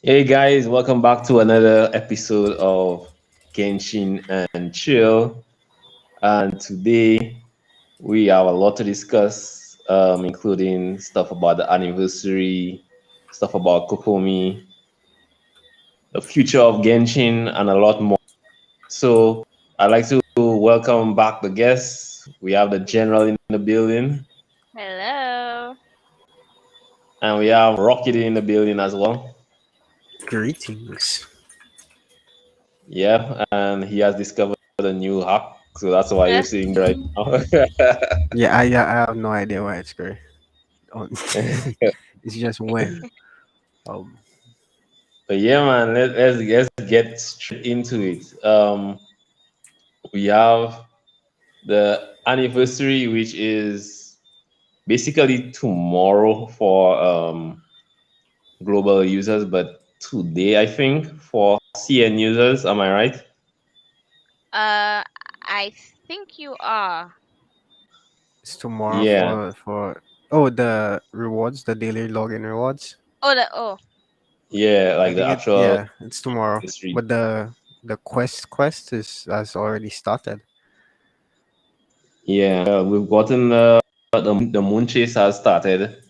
Hey guys, welcome back to another episode of Genshin and Chill. And today we have a lot to discuss, including stuff about the anniversary, stuff about Kokomi, the future of Genshin, and a lot more. So I'd like to welcome back the guests. We have the general in the building, Hello. and we have Rocket in the building as well. Greetings. Yeah, and he has discovered a new hack, so that's why you're seeing right now. Yeah, I have no idea why it's gray. Oh, it's just when. Um, But yeah, man, let's get straight into it. We have the anniversary, which is basically tomorrow for global users, but today I think for CN users. Am I right? I think you are. it's tomorrow Yeah, the rewards, the daily login rewards. Oh. yeah, I like the think actual it's tomorrow. anniversary. But the quest is has already started. Yeah, we've gotten the moon chase has started.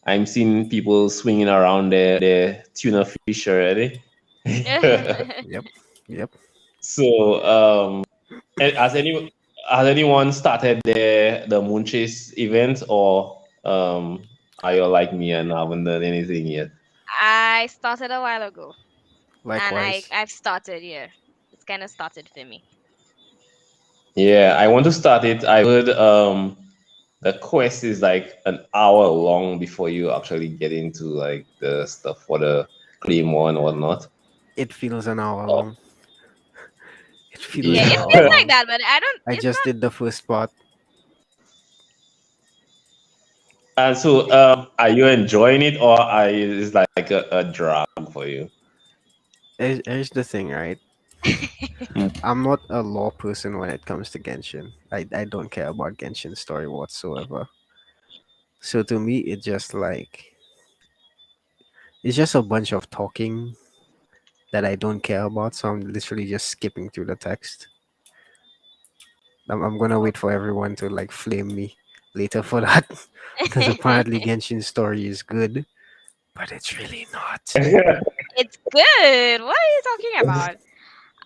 I'm seeing people swinging around their tuna fish already. Yep, yep. So, has anyone started the moon chase event, or are you like me and haven't done anything yet? I started a while ago, and I Likewise. I've started. Yeah, it's kind of started for me. Yeah, I want to start it. I heard the quest is like an hour long before you actually get into like the stuff for the claymore and whatnot. It feels an hour Oh, long. It feels Yeah, an it yeah. hour feels like long. that, but I don't. I It's just not. did the first part. And so, are you enjoying it, or is like a drag for you? Here's the thing, right? I'm not a law person when it comes to Genshin. I don't care about Genshin story whatsoever. So to me, it's just a bunch of talking that I don't care about. So I'm literally just skipping through the text. I'm gonna wait for everyone to like flame me later for that, because apparently Genshin story is good, but it's really not. It's good. What are you talking about?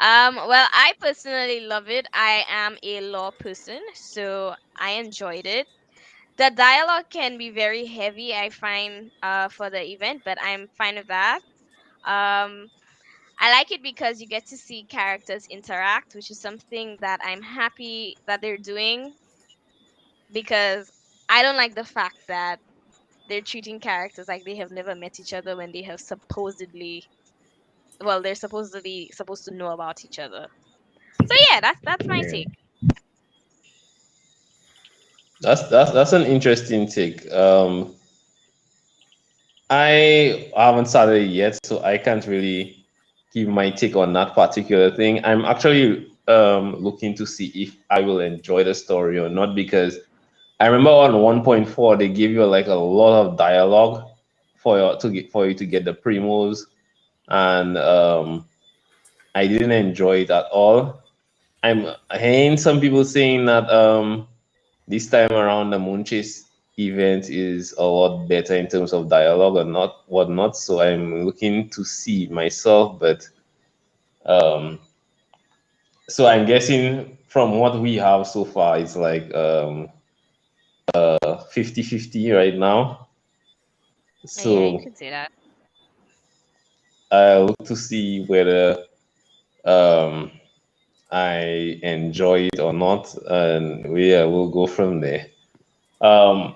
Well, I personally love it. I am a law person, so I enjoyed it. The dialogue can be very heavy, I find, for the event, but I'm fine with that. Um, I like it because you get to see characters interact, which is something that I'm happy that they're doing because I don't like the fact that they're treating characters like they have never met each other when they have they're supposedly supposed to know about each other. So yeah, that's my Yeah. take. That's an interesting take. I haven't started it yet, so I can't really give my take on that particular thing. I'm actually looking to see if I will enjoy the story or not, because I remember on 1.4 they give you like a lot of dialogue for you to get the primos, and I didn't enjoy it at all. I'm hearing some people saying that this time around the Moonchase event is a lot better in terms of dialogue and not whatnot. So I'm looking to see myself, but um, so I'm guessing from what we have so far, it's like 50-50 right now. Yeah, you So could say that. I look to see whether um, I enjoy it or not, and we'll go from there. Um,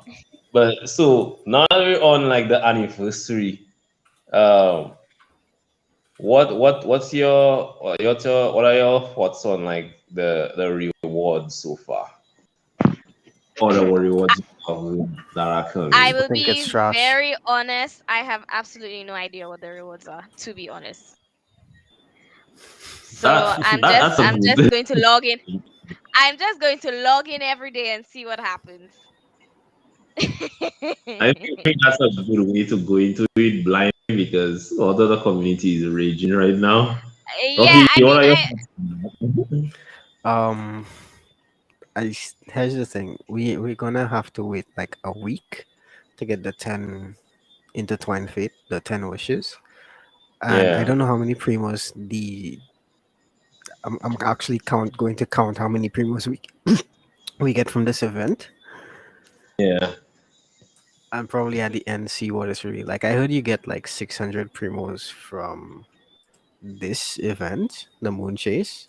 but so now that we're on like the anniversary, um, what are your thoughts on like the rewards so far, or the rewards that are I coming? I will think it's be trash. very honest. I have absolutely no idea what the rewards are, to be honest. So That's a I'm just good. going to log in. I'm just going to log in every day and see what happens. I think that's a good way to go into it blind because all the community is raging right now. Yeah, Rocky, I what mean, are your I Um, here's the thing. We're gonna have to wait like a week to get the 10 intertwined fate, the 10 wishes. And I Yeah, don't know how many primos the I'm actually going to count how many primos we get from this event, yeah, and probably at the end see what it's really like. I heard you get like 600 primos from this event, the Moon Chase,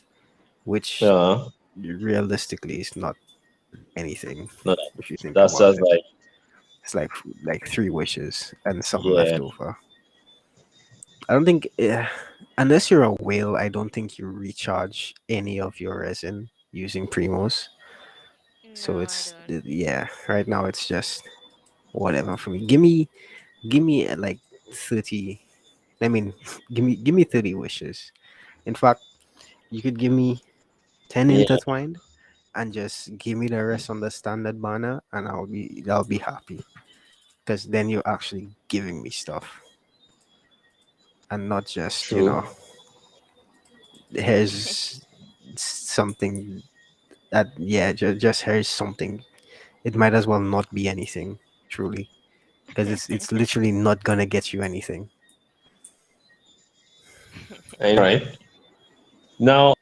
which yeah. realistically is not anything No, if you think that's about just it. like It's like three wishes and something yeah, left over. I don't think, unless you're a whale, I don't think you recharge any of your resin using primos. no, So I it's don't. yeah. Right now it's just whatever for me. Give me like 30. I mean, give me 30 wishes. In fact, you could give me 10 yeah, intertwined and just give me the rest on the standard banner, and I'll be happy because then you're actually giving me stuff and not just true. here's something that yeah just here's something. It might as well not be anything truly because it's literally not gonna get you anything. I know, right? Now,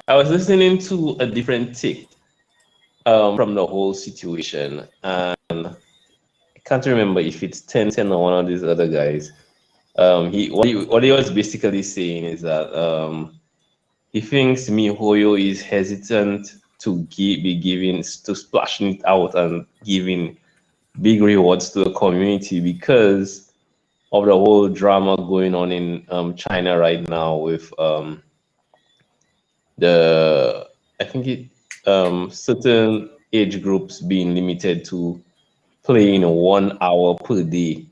I was listening to a different take from the whole situation, and I can't remember if it's Ten or one of these other guys. What he was basically saying is that he thinks MiHoYo is hesitant to be giving to splashing it out and giving big rewards to the community because of the whole drama going on in China right now with the I think it certain age groups being limited to playing 1 hour per day.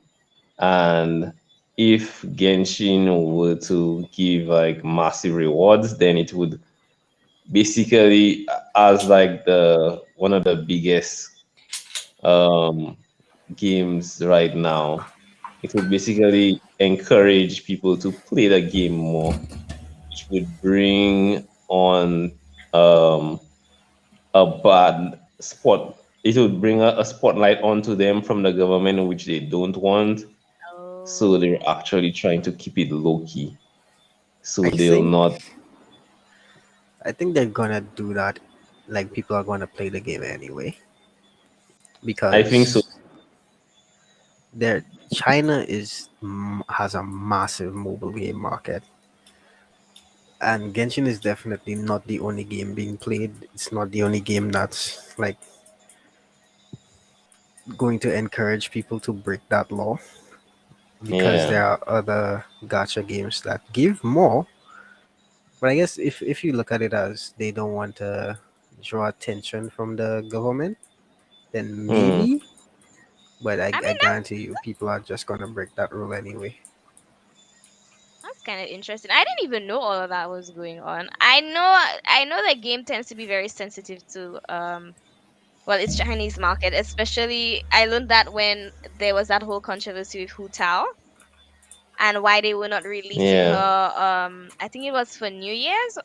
And if Genshin were to give like massive rewards, then it would basically as like the one of the biggest um games right now. It would basically encourage people to play the game more, which would bring on um a bad spot. It would bring a spotlight onto them from the government, which they don't want. So they're Oh, actually trying to keep it low key. So I they'll think not. I think they're gonna do that. Like people are gonna play the game anyway I think so. because there China has a massive mobile game market, and Genshin is definitely not the only game being played. It's not the only game that's like going to encourage people to break that law because Yeah, there are other gacha games that give more. But I guess if you look at it as they don't want to draw attention from the government, then hmm. maybe. But I I mean guarantee you, people are just gonna break that rule anyway. that's kind of interesting. I didn't even know all of that was going on. I know the game tends to be very sensitive to well, it's Chinese market, especially I learned that when there was that whole controversy with Hu Tao and why they were not releasing Yeah, her. I think it was for New Year's.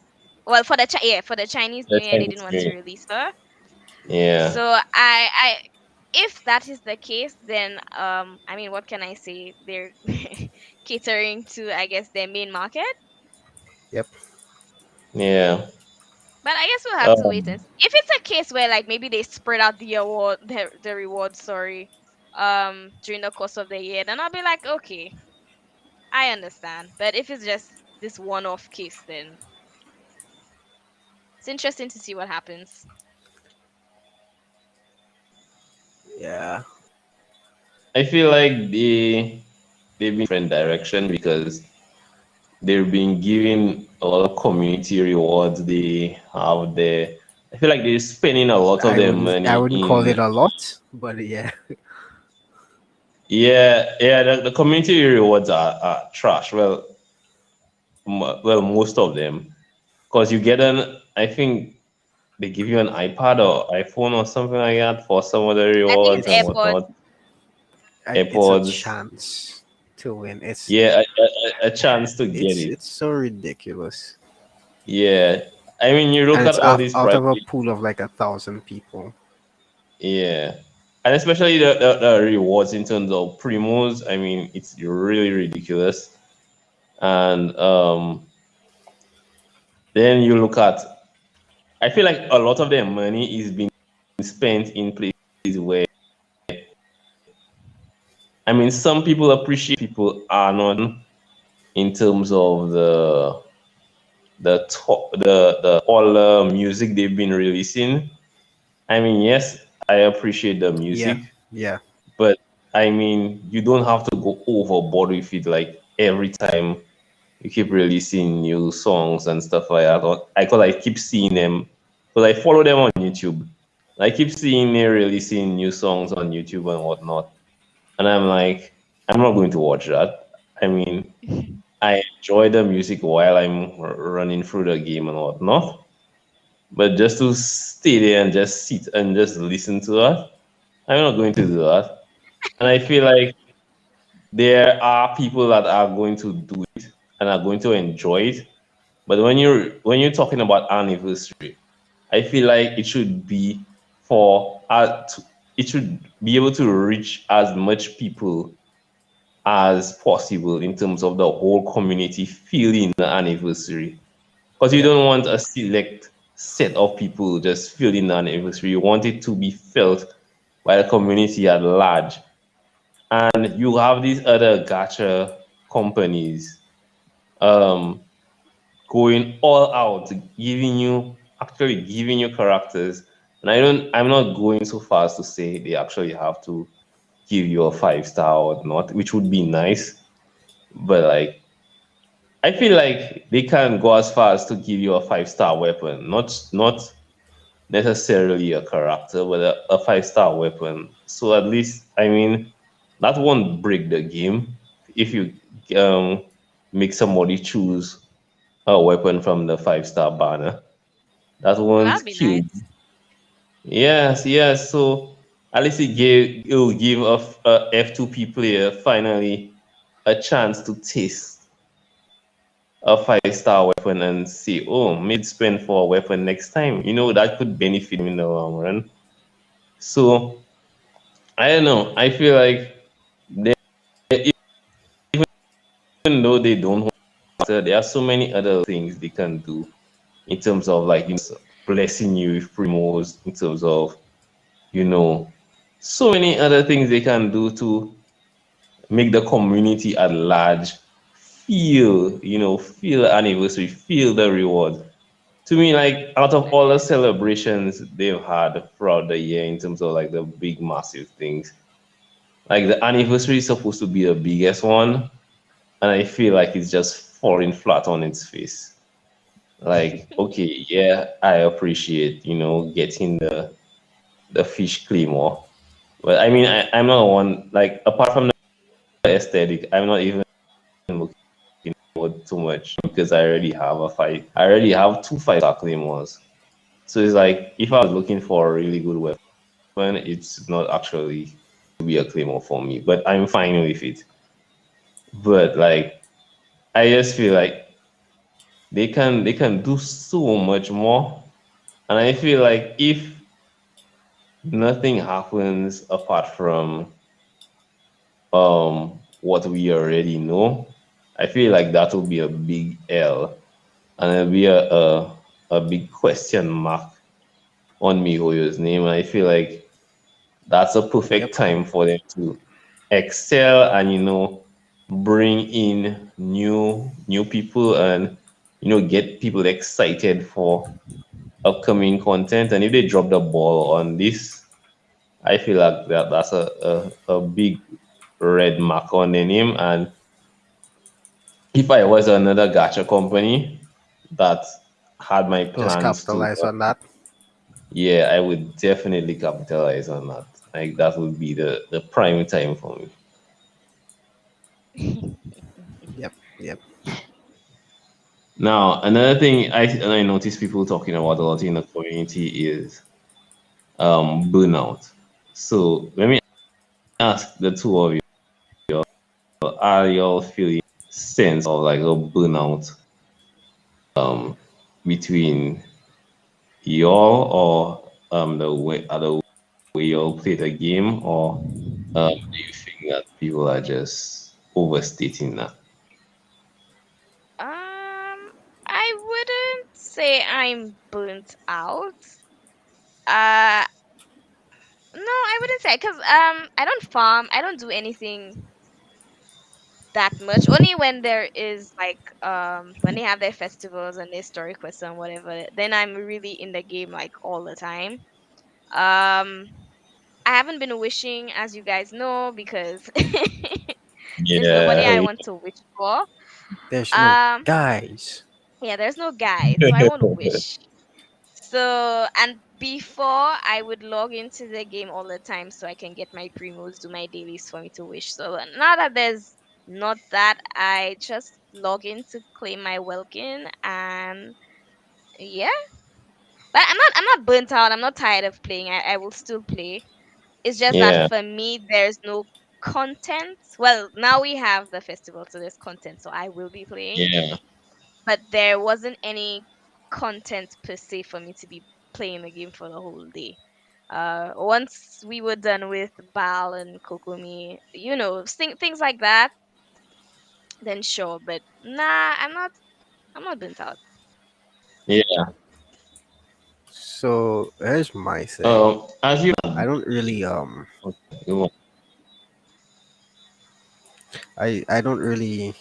Well, for the for the Chinese New that's Year, kind they of didn't want to scary. release her. Yeah, So I if that is the case, then I mean, what can I say? They're catering to, I guess, their main market. Yep. yeah. But I guess we'll have to wait and Um, see. If it's a case where like maybe they spread out the reward, sorry, during the course of the year, then I'll be like, okay, I understand. But if it's just this one-off case, then it's interesting to see what happens. Yeah. I feel like they've been different direction because they've been giving a lot of community rewards. They have the. I feel like they're spending a lot of their I money wouldn't call in. it a lot, but yeah. Yeah, yeah. The community rewards are trash. Well, most of them, because you get an. I think they give you an iPad or iPhone or something like that for some of the I think rewards it's and It's AirPods. whatnot. it's a AirPods, chance to win. yeah, a chance to get it. It's so ridiculous, Yeah, I mean, you and look at it's all these out of a private, pool of like 1,000 people. yeah, and especially the rewards in terms of primos. I mean, it's really ridiculous. And then you look at, I feel like a lot of their money is being spent in places where, I mean, some people appreciate, people are not in terms of the all the music they've been releasing. I mean, yes, I appreciate the Yeah, music, yeah, but I mean, you don't have to go overboard with it. Like every time you keep releasing new songs and stuff like that. Cause I keep seeing them, because I follow them on YouTube. I keep seeing they releasing new songs on YouTube and whatnot, and I'm like, I'm not going to watch that. I mean, I enjoy the music while I'm running through the game and whatnot, but just to stay there and just sit and just listen to that, I'm not going to do that. And I feel like there are people that are going to do it and are going to enjoy it. But when you're talking about anniversary, I feel like it should be for it should be able to reach as much people as possible in terms of the whole community feeling the anniversary. Because you yep, don't want a select set of people just feeling the anniversary. You want it to be felt by the community at large. And you have these other gacha companies um, going all out, giving you characters. And I'm not going so far as to say they actually have to give you a 5 star or not, which would be nice. But like, I feel like they can go as far as to give you a 5 star weapon, not necessarily a character, but a 5 star weapon. So at least, I mean, that won't break the game if you um, make somebody choose a weapon from the 5 star banner. That That'd won't be kill. nice. Yes, yes. So at least it will give a F2P player finally a chance to taste a 5 star weapon and say, oh, maybe spend for a weapon next time. That could benefit him in the long run. So I don't know. I feel like they, even though they don't want to, there are so many other things they can do in terms of like blessing you with primos, in terms of you know so many other things they can do to make the community at large feel the anniversary, feel the reward. To me, like out of all the celebrations they've had throughout the year in terms of like the big massive things, like the anniversary is supposed to be the biggest one, and I feel like it's just falling flat on its face. Like, okay, yeah, I appreciate, getting the fish claymore. But I mean, I'm not one, like, apart from the aesthetic, I'm not even looking forward too much because I already have two 5 star claymores. So it's like, if I was looking for a really good weapon, it's not actually to be a claymore for me, but I'm fine with it. But like, I just feel like they can do so much more. And I feel like if nothing happens apart from what we already know, I feel like that will be a big L, and it'll be a big question mark on MiHoYo's name. And I feel like that's a perfect yep. time for them to excel and bring in new people and get people excited for upcoming content. And if they drop the ball on this, I feel like that's a big red mark on the name. And if I was another gacha company that had my Just plans to, capitalize on that. yeah, I would definitely capitalize on that. Like that would be the prime time for me. Yep, yep. Now, another thing I notice people talking about a lot in the community is burnout. So let me ask the two of you, are y'all feeling sense of like a burnout between y'all or the way y'all play the game, or do you think that people are just overstating that? I wouldn't say I'm burnt out. Uh, no, I wouldn't say because I don't farm. I don't do anything that much. Only when there is like when they have their festivals and their story quests and whatever, then I'm really in the game like all the time. Um, I haven't been wishing, as you guys know, because there's nobody Yeah, I want to wish for. There's no Um, guys. yeah, there's no guide, so I won't wish. So, and before I would log into the game all the time so I can get my primos, do my dailies for me to wish. So now that there's not that, I just log in to claim my Welkin, and yeah. But I'm not burnt out. I'm not tired of playing. I will still play. It's just that yeah, for me there's no content. Well, now we have the festival, so there's content, so I will be playing. yeah, But there wasn't any content per se for me to be playing the game for the whole day. Once we were done with Bal and Kokomi, things like that, then sure. But nah, I'm not burnt out. yeah. So here's my thing. As you I don't really I don't really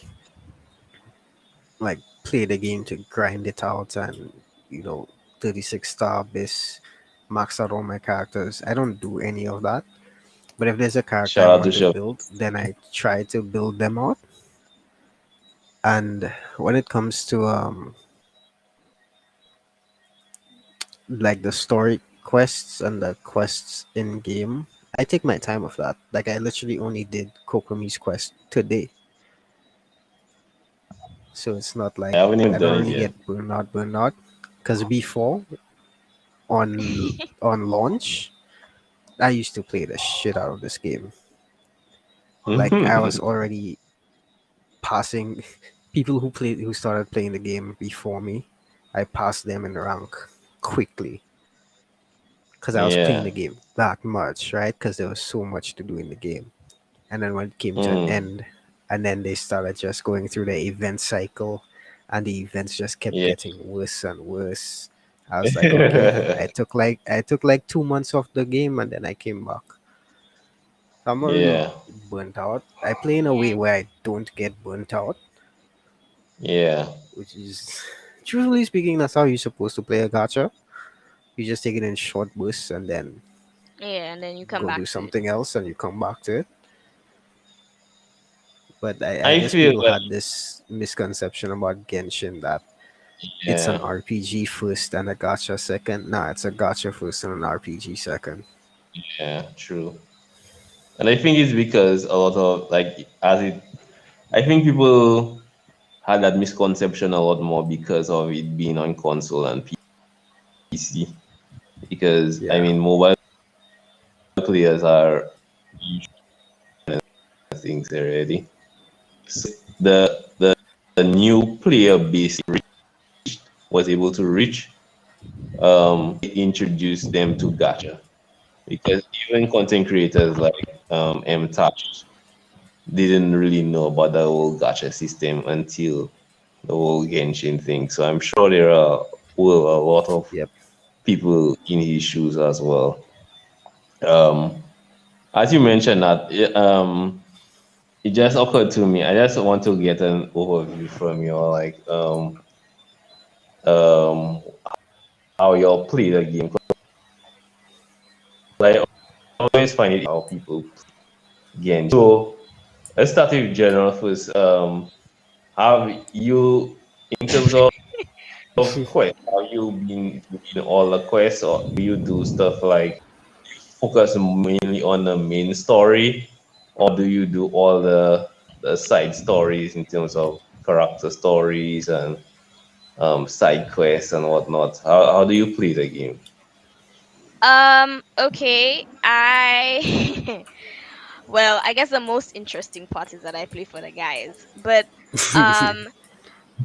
like play the game to grind it out and you know 36 star base max out all my characters. I don't do any of that. But if there's a character I shout out to want to Shop. build, then I try to build them out. And when it comes to like the story quests and the quests in game, I take my time with that. Like I literally only did Kokomi's quest today. So it's not I like haven't even I don't done it really yet. get burn out. Because before on launch, I used to play the shit out of this game. Like I was already passing people who started playing the game before me. I passed them in rank quickly because I was playing Yeah. the game that much, right? Because there was so much to do in the game. And then when it came to an Mm, end, and then they started just going through the event cycle, and the events just kept yeah. getting worse and worse. I was like, okay, I took like 2 months off the game, and then I came back. So I'm not really Yeah. burnt out. I play in a way Yeah, where I don't get burnt out, Yeah. which is, truthfully speaking, that's how you're supposed to play a gacha. You just take it in short bursts and then yeah, and then you come go do back to it. something else and you come back to it. But I I guess feel people like had this misconception about Genshin that it's an yeah. RPG first and a gacha second. Nah, it's a gacha first and an RPG second. Yeah, true. And I think it's because a lot of like as it I think people had that misconception a lot more because of it being on console and PC. Because I Yeah. mean mobile players are things already. So the new player base was able to reach introduce them to gacha, because even content creators like Touch didn't really know about the whole gacha system until the whole Genshin thing. So I'm sure there are a lot of Yep. people in his shoes as well. Um, as you mentioned that, it just occurred to me. I just want to get an overview from you, like um, how y'all play the game. 'Cause I always find it how people play Genshin. So let's start with general first. Have you, in terms of quest, have you been doing all the quests, or do you do stuff like focus mainly on the main story, or do you do all the side stories in terms of character stories and side quests and whatnot. How do you play the game? Okay. I well, I guess the most interesting part is that I play for the guys. But um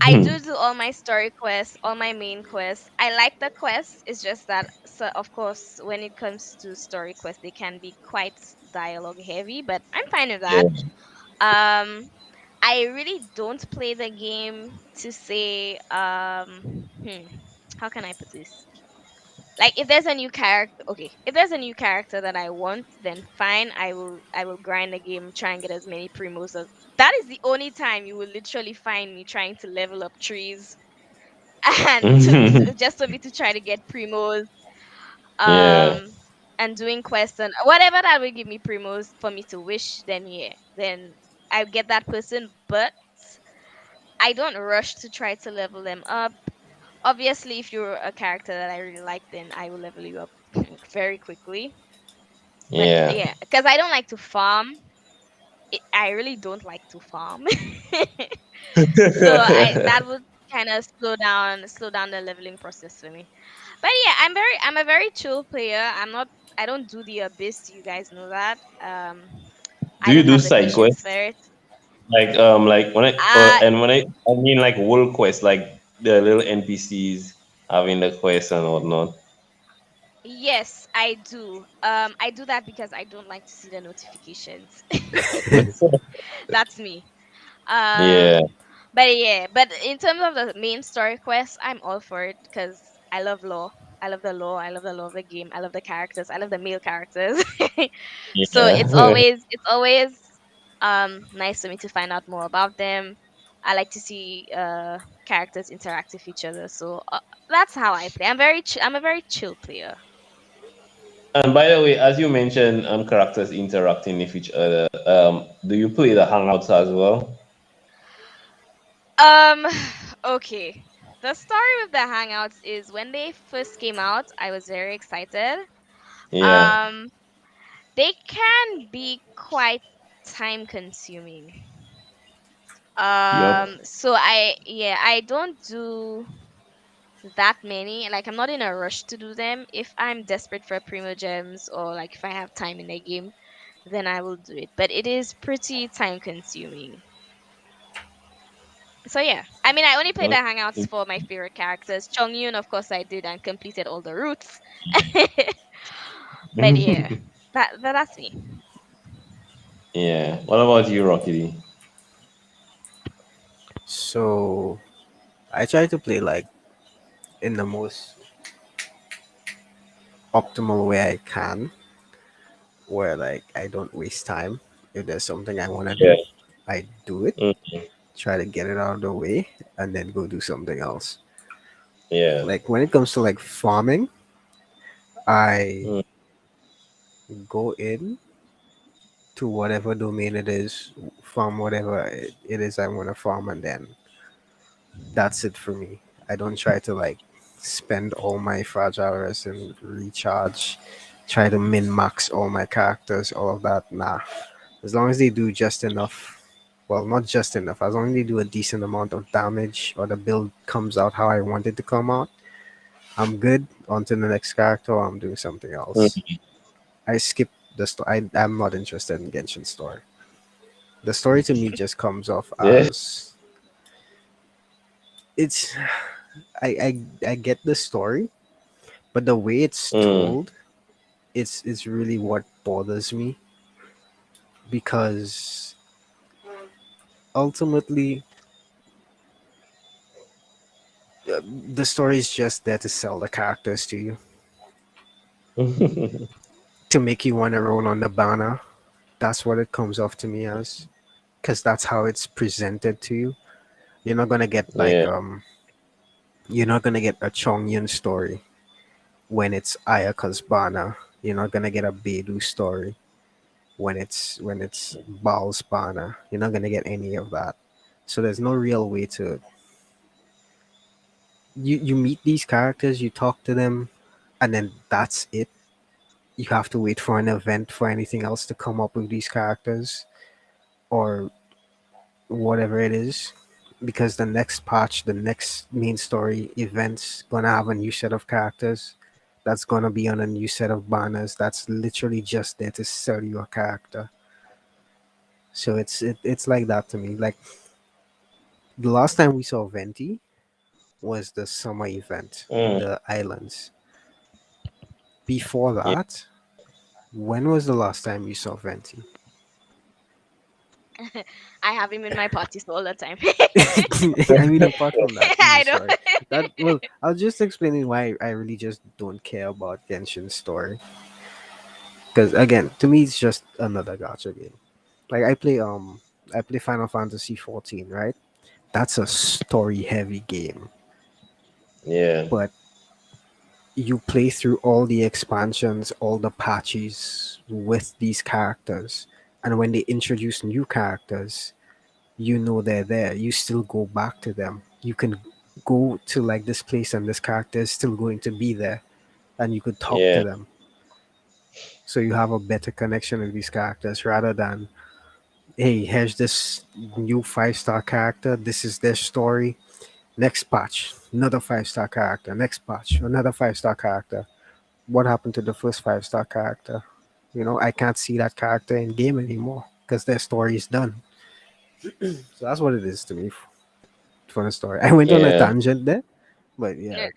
I do all my story quests, all my main quests. I like the quests. It's just that, so of course, when it comes to story quests, they can be quite dialogue heavy, but I'm fine with that. Yeah. Um, I really don't play the game to say, how can I put this? Like, if there's a new character, okay, if there's a new character that I want, then fine, I will grind the game, try and get as many primos as. That is the only time you will literally find me trying to level up trees and just for me to try to get primos, Yeah. um and doing quests and whatever that will give me primos for me to wish, then yeah, then I get that person. But I don't rush to try to level them up. Obviously, if you're a character that I really like, then I will level you up very quickly. But Yeah. yeah, because I don't like to farm. I really don't like to farm. So I that would kind of slow down the leveling process for me. But yeah, I'm a very chill player. I don't do the abyss, you guys know that. Do I you don't do have the side patience quests? for it. Like when Uh I mean like world quests, like the little NPCs having the quests and whatnot. yes, I do. I do that because I don't like to see the notifications. That's me. Yeah. But yeah, but in terms of the main story quest, I'm all for it because I love lore. I love the lore. I love the lore of the game. I love the characters. I love the male characters. So Yeah. it's always nice for me to find out more about them. I like to see characters interact with each other. So that's how I play. I'm a very chill player. And by the way, as you mentioned, characters interacting with each other. Do you play the Hangouts as well? Um okay. The story with the Hangouts is when they first came out, I was very excited. Yeah. Um they can be quite time consuming. Yup. So I don't do that many. Like, I'm not in a rush to do them. If I'm desperate for primo gems, or like if I have time in the game, then I will do it. But it is pretty time consuming. So yeah. I mean, I only played the hangouts for my favorite characters. Chongyun, of course I did and completed all the routes. But yeah. That's me. Yeah. What about you, Rocky? So I try to play like in the most optimal way I can, where like I don't waste time. If there's something I want to Yeah. do, I do it, Mm, try to get it out of the way, and then go do something else. yeah. Like when it comes to like farming, I Mm, go in to whatever domain it is, farm whatever it is I want to farm, and then that's it for me. I don't try to like spend all my fragile res and recharge, try to min max all my characters, all of that. Nah. As long as they do just enough, well, not just enough, as long as they do a decent amount of damage or the build comes out how I want it to come out, I'm good. On to the next character, or I'm doing something else. mm, I skip the story. I'm not interested in Genshin story. The story to me just comes off yeah. as it's I get the story, but the way it's Mm, told, it's really what bothers me because ultimately the story is just there to sell the characters to you, to make you want to roll on the banner. That's what it comes off to me as, because that's how it's presented to you. You're not gonna get like yeah. you're not gonna get a Chongyun story when it's Ayaka's banner. You're not gonna get a Beidou story when it's Baal's banner. You're not gonna get any of that. So there's no real way to you meet these characters, you talk to them, and then that's it. You have to wait for an event for anything else to come up with these characters or whatever it is. because the next patch, the next main story events gonna have a new set of characters. That's gonna be on a new set of banners. That's literally just there to sell you a character. So it's like that to me. Like the last time we saw Venti was the summer event, Mm, the islands. Before yeah. that, when was the last time you saw Venti? I have him in my parties all the time. I mean, apart from that, I'm I just know. sorry. That well, I'll just explain why I really just don't care about Genshin's story. Because again, to me, it's just another gacha game. Like I play Final Fantasy 14, right? That's a story heavy game, Yeah. but you play through all the expansions, all the patches with these characters, and when they introduce new characters, you know they're there. You still go back to them. You can go to like this place, and this character is still going to be there, and you could talk to Yeah. them. So you have a better connection with these characters rather than, hey, here's this new 5-star character. This is their story. Next patch, another 5-star character. Next patch, another 5-star character. What happened to the first 5-star character? You know, I can't see that character in game anymore because their story is done. So that's what it is to me for the story. I went on a Yeah. tangent there, but yeah,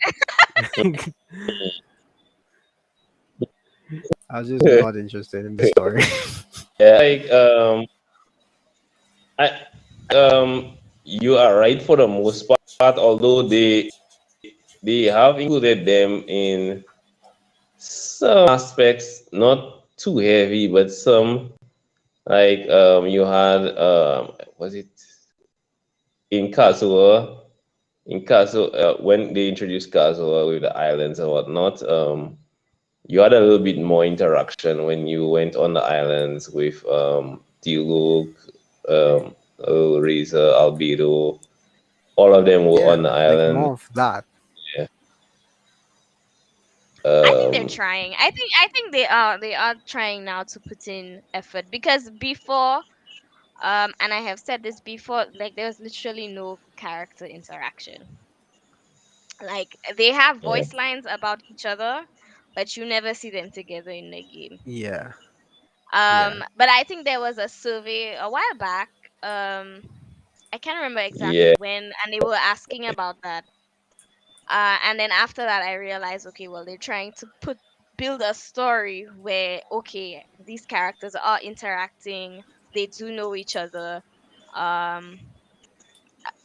I was just not interested in the story. Yeah. Like I you are right for the most part, although they have included them in some aspects, not too heavy, but some like you had was it in Kazuo when they introduced Kazuo with the islands and whatnot, you had a little bit more interaction when you went on the islands with Diluc, Razor, Albedo. All of them were Yeah, on the like island. more of that. Yeah. I think they're Um, trying. I think they are trying now to put in effort because before, and I have said this before, like there was literally no character interaction. Like they have yeah. voice lines about each other, but you never see them together in the game. Yeah, yeah, But I think there was a survey a while back. Um, I can't remember exactly Yeah. when, and they were asking about that. And then after that, I realized, okay, well, they're trying to build a story where, okay, these characters are interacting, they do know each other. Um,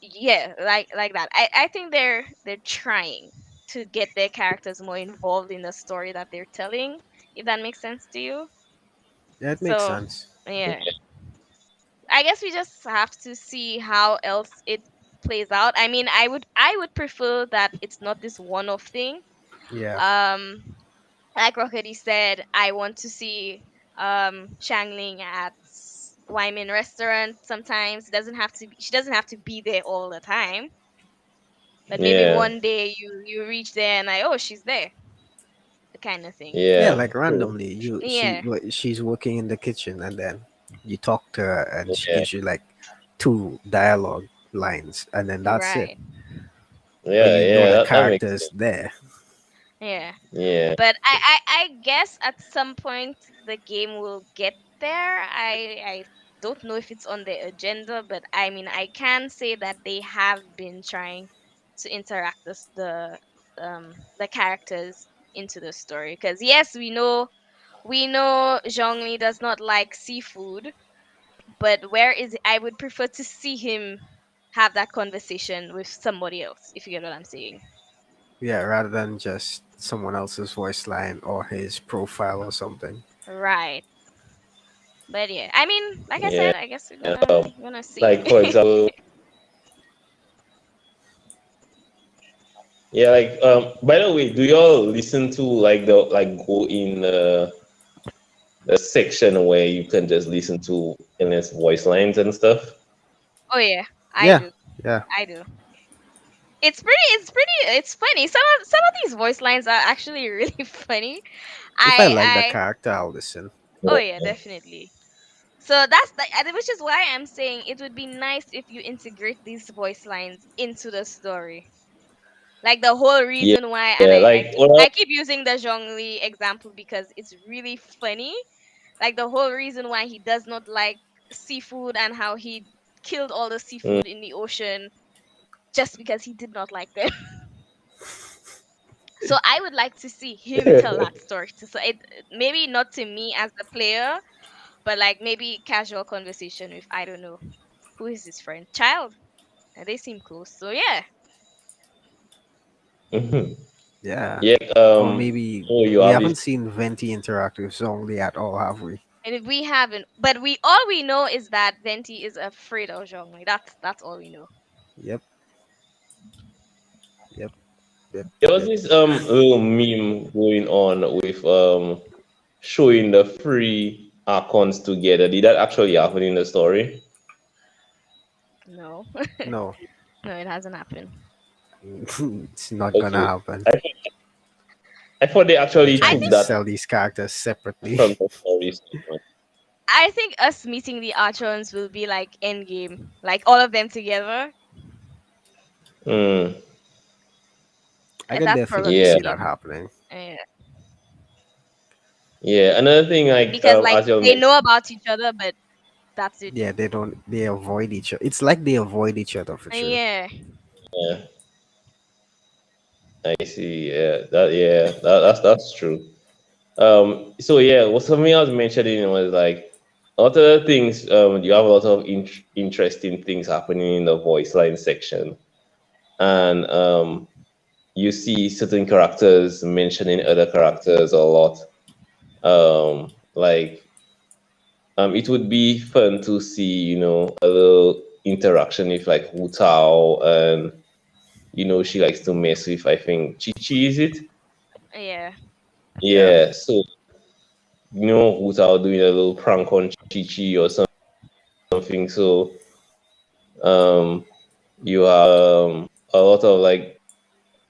yeah, like that. I think they're trying to get their characters more involved in the story that they're telling, if that makes sense to you. yeah. It makes So sense. yeah, I guess we just have to see how else it plays out. I mean, I would prefer that it's not this one-off thing. Yeah, Um, like Rockety said, I want to see Shangling at Wyman restaurant sometimes. She doesn't have to be there all the time. But maybe Yeah. one day you reach there and like, oh, she's there, the kind of thing. yeah. Yeah. Like True. randomly, Yeah, she's working in the kitchen, and then you talk to her, and she Yeah. gives you like two dialogue lines, and then that's it. right. But Yeah. you know Yeah. the That makes character is sense. there. Yeah. Yeah. But I guess at some point the game will get there. I don't know if it's on their agenda, but I mean I can say that they have been trying to interact the characters into the story. Because yes, we know Zhongli does not like seafood, but where is I would prefer to see him have that conversation with somebody else, if you get what I'm saying. Yeah, rather than just someone else's voice line or his profile or something. Right. But yeah, I mean, like I Yeah. said, I guess we're gonna see. Like for example, yeah. Like by the way, do y'all listen to like the like go in the section where you can just listen to in its voice lines and stuff? Oh yeah, I Yeah, do. yeah. I do. It's funny. Some of these voice lines are actually really funny. If I I like the I character, I'll listen. oh yeah, definitely. So which is why I'm saying it would be nice if you integrate these voice lines into the story. Like the whole Yeah, reason why, and yeah. Like, I well, keep using the Zhongli example because it's really funny. Like the whole reason why he does not like seafood and how he killed all the mm, seafood in the ocean just because he did not like them. So I would like to see him tell that story. So maybe not to me as the player, but like maybe casual conversation with, I don't know, who is his friend, child. And they seem close. So yeah, mhm. Yeah. Yeah. Or maybe Oh, you we have this. haven't seen Venti interact with Zhongli at all, have we? and if we haven't, but we all we know is that Venti is afraid of Zhongli. That's all we know. Yep, yep, yep, There was yep. this little meme going on with showing the three Archons together. Did that actually happen in the story? No, No, no, it hasn't happened. it's not gonna Okay. happen. I, I thought they They're actually I trying took to think that sell these characters separately. from the story segment. I think us meeting the Archons will be like Endgame, like all of them together. Mm, I And can that's definitely probably yeah, see that it. happening. Yeah. yeah. Another thing, like Because like as you they mentioned, know about each other, but that's it. Yeah, they don't. They avoid each other. It's like they avoid each other for sure. Yeah. yeah, I see. That's true. So yeah, what something I was mentioning was like a lot of the things. You have a lot of interesting things happening in the voice line section, and you see certain characters mentioning other characters a lot. Like it would be fun to see, a little interaction with like Wu Tao, and she likes to mess with, I think, Chi Chi, is it? Yeah. Yeah, Yeah. So Wu Tao doing a little prank on Chi Chi or something. So um, you have a lot of like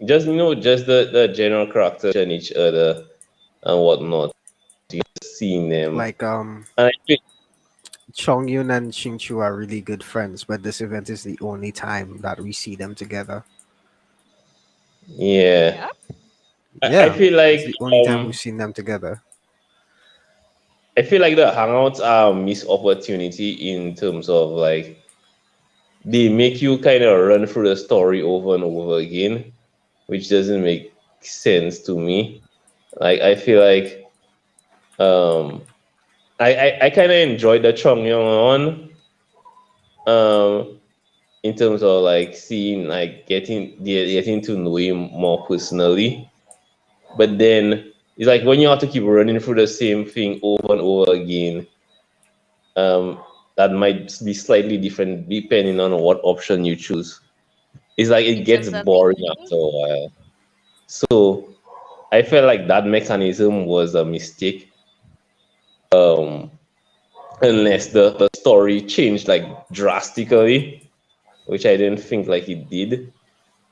just the general characters and each other and whatnot. Seeing them, like and I think, Chong Yun and Xing Chu are really good friends, but this event is the only time that we see them together. yeah, Yeah. I Yeah, feel it's like the only time we've seen them together. I feel like the hangouts are a missed opportunity in terms of like they make you kind of run through the story over and over again, which doesn't make sense to me. Like I feel like um I kind of enjoyed the Chong Yong one in terms of like seeing like getting to know him more personally. But then it's like when you have to keep running through the same thing over and over again, um, that might be slightly different depending on what option you choose. It's like it In gets terms of the boring after a ending. while. So I felt like that mechanism was a mistake. Um, unless the story changed like drastically, which I didn't think like it did.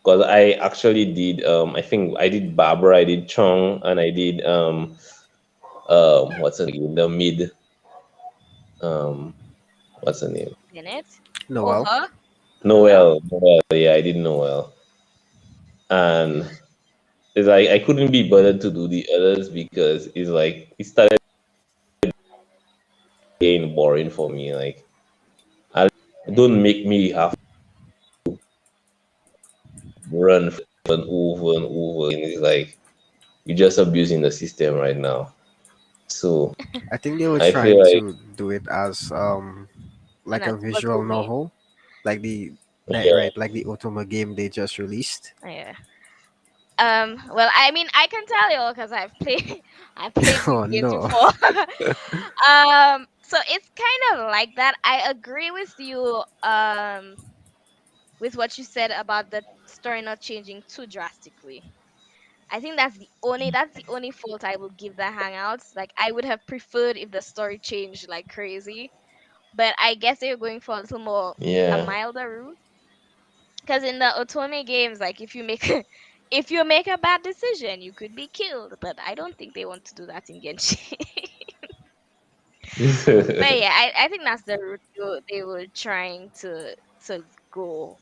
Because I actually did I think I did Barbara, I did Chong, and I did what's her name? The mid um what's her name? Bennett. Or Noel, her. Noel. Noel, yeah, I did Noel. And it's like I couldn't be bothered to do the others because it's like it started getting boring for me. Like I don't make me have to run and over again. It's like you're just abusing the system right now. So I think they were I feel trying like to do it as And like a that's visual Otome. novel, like the that yeah, right, like the Otoma game they just released. Yeah. Well, I mean, I can tell you because I've played, I played these Oh games no. before. So it's kind of like that. I agree with you. With what you said about the story not changing too drastically. I think that's the only fault I will give the Hangouts. Like I would have preferred if the story changed like crazy, but I guess they're going for a little more a yeah. milder route. Because in the Otome games, like if you make if you make a bad decision, you could be killed. But I don't think they want to do that in Genshin. But yeah, I think that's the route they were trying to go.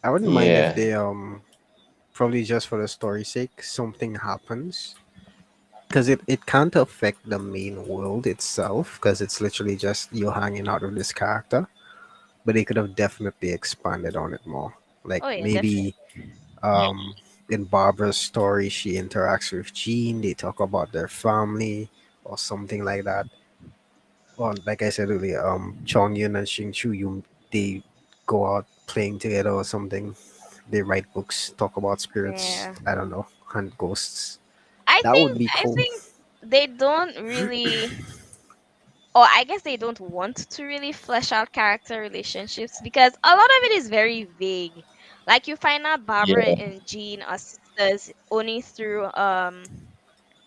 I wouldn't mind if Yeah, they probably just for the story's sake something happens because it can't affect the main world itself because it's literally just you hanging out with this character, but they could have definitely expanded on it more. Like Oh yeah, definitely. maybe um in Barbara's story she interacts with Jean, they talk about their family or something like that. Or like I said earlier, Chong Yun and Xing Chu, they go out playing together or something. They write books, talk about spirits. Yeah. I don't know, hunt ghosts. I That would think be I cool. think they don't really, or I guess they don't want to really flesh out character relationships because a lot of it is very vague. Like you find out Barbara yeah, and Jean are sisters only through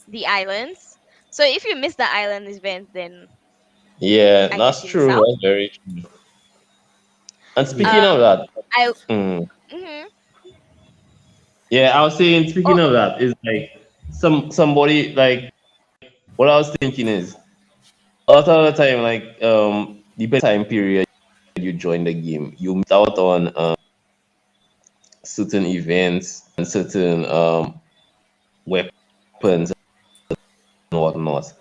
the islands. So if you miss the island event, then yeah. I guess That's you miss true. out. That's very true. And speaking Yeah, of Um, that, I mm, mhm. yeah, I was saying. Speaking Oh of that, is like somebody like what I was thinking is a lot of the time, like depending on the time period you join the game, you miss out on certain events and certain weapons and whatnot.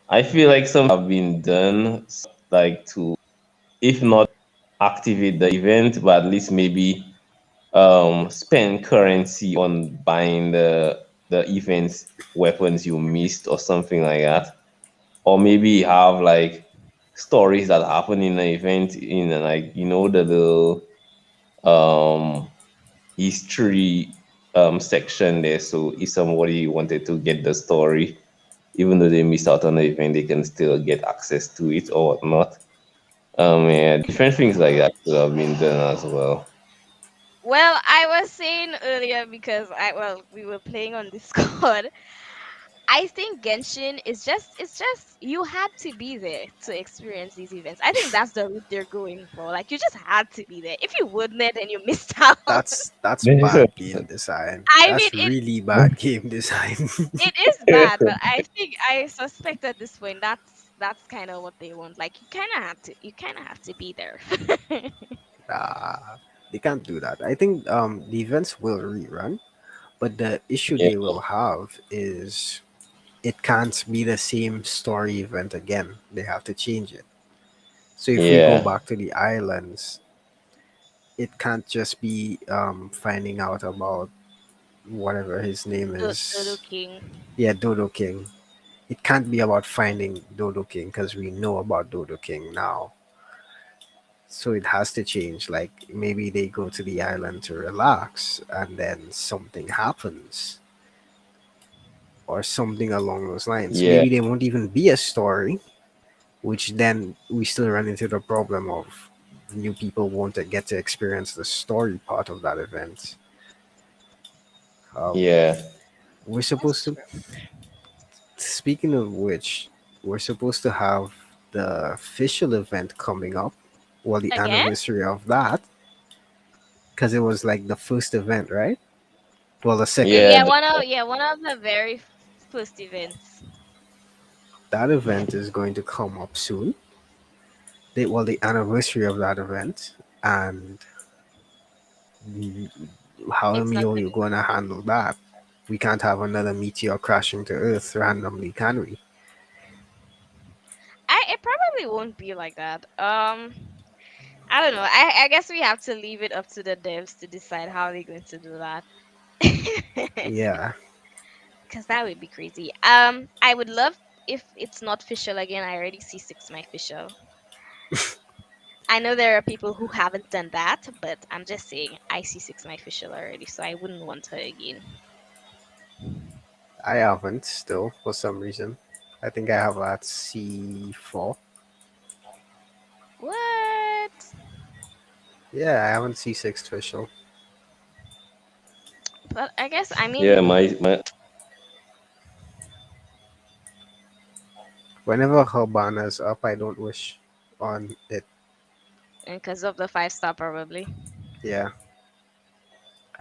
I feel like some have been done like to, if not activate the event, but at least maybe spend currency on buying the event's weapons you missed or something like that. Or maybe have like stories that happen in the event in like the little um history section there. So if somebody wanted to get the story, even though they missed out on the event, they can still get access to it or whatnot. Yeah, different things like that could have been done as well. well, I was saying earlier because we were playing on Discord. I think Genshin is just it's just you had to be there to experience these events. I think that's the route they're going for. Like you just had to be there. If you wouldn't, then you missed out. that's bad game design. I mean, That's really bad game design. it is bad, but I think I suspect at this point that's kind of what they want. Like you kind of have to be there. Nah, they can't do that. I think the events will rerun, but the issue Yeah, they will have is it can't be the same story event again. They have to change it. So if we go yeah, back to the islands, it can't just be finding out about whatever his name Dodo is. King. Yeah, Dodo King. It can't be about finding Dodo King because we know about Dodo King now. So it has to change. Like maybe they go to the island to relax and then something happens or something along those lines. yeah, Maybe there won't even be a story, which then we still run into the problem of new people won't get to experience the story part of that event. Um, yeah, we're That's supposed to, true. speaking of which, we're supposed to have the official event coming up, well, the Again? anniversary of that, because it was like the first event, right? Well, the second. yeah, Yeah, one of the very first events. That event is going to come up soon. Well, the anniversary of that event, and mm, how It's am not you gonna going to handle that? We can't have another meteor crashing to Earth randomly, can we? I it probably won't be like that. I don't know. I guess we have to leave it up to the devs to decide how they're going to do that. Yeah, Because that would be crazy. I would love if it's not official again. I already see six my official. I know there are people who haven't done that, but I'm just saying I see six my official already, so I wouldn't want her again. I haven't still for some reason. I think I have at C4. What? Yeah, I haven't C6 official. But I guess I yeah. mean, My Whenever her banner is up, I don't wish on it. because of the 5 star probably. Yeah,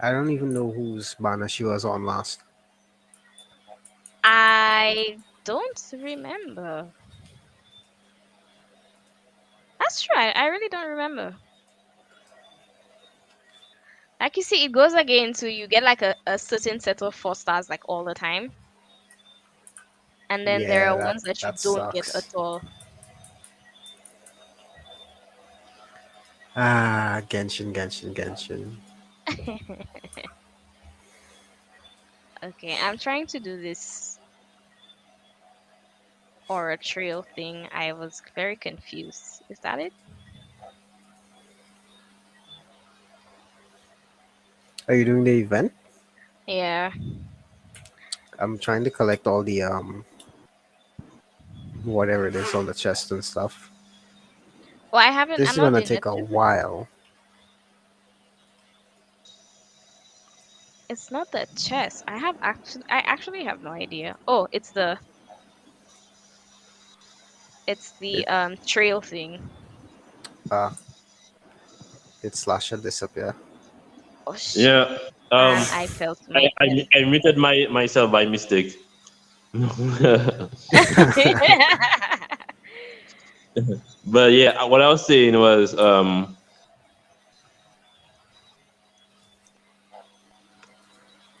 I don't even know whose banner she was on last. I don't remember. That's right. I really don't remember. Like you see, it goes again to you get like a certain set of 4 stars like all the time. And then there Yeah, are that ones that you that don't get at sucks. all. Ah, Genshin, Genshin, Genshin. Okay, I'm trying to do this aura trail thing. I was very confused. Is that it? Are you doing the event? Yeah. I'm trying to collect all the whatever it is, all the chests and stuff. Well, I haven't. This I'm is not gonna doing take that. a while. It's not the chest. I actually have no idea. Oh, it's the It trail thing. uh it slash and disappear. Oh shit. Yeah. And I fell to my death. I muted myself by mistake. But yeah, what I was saying was,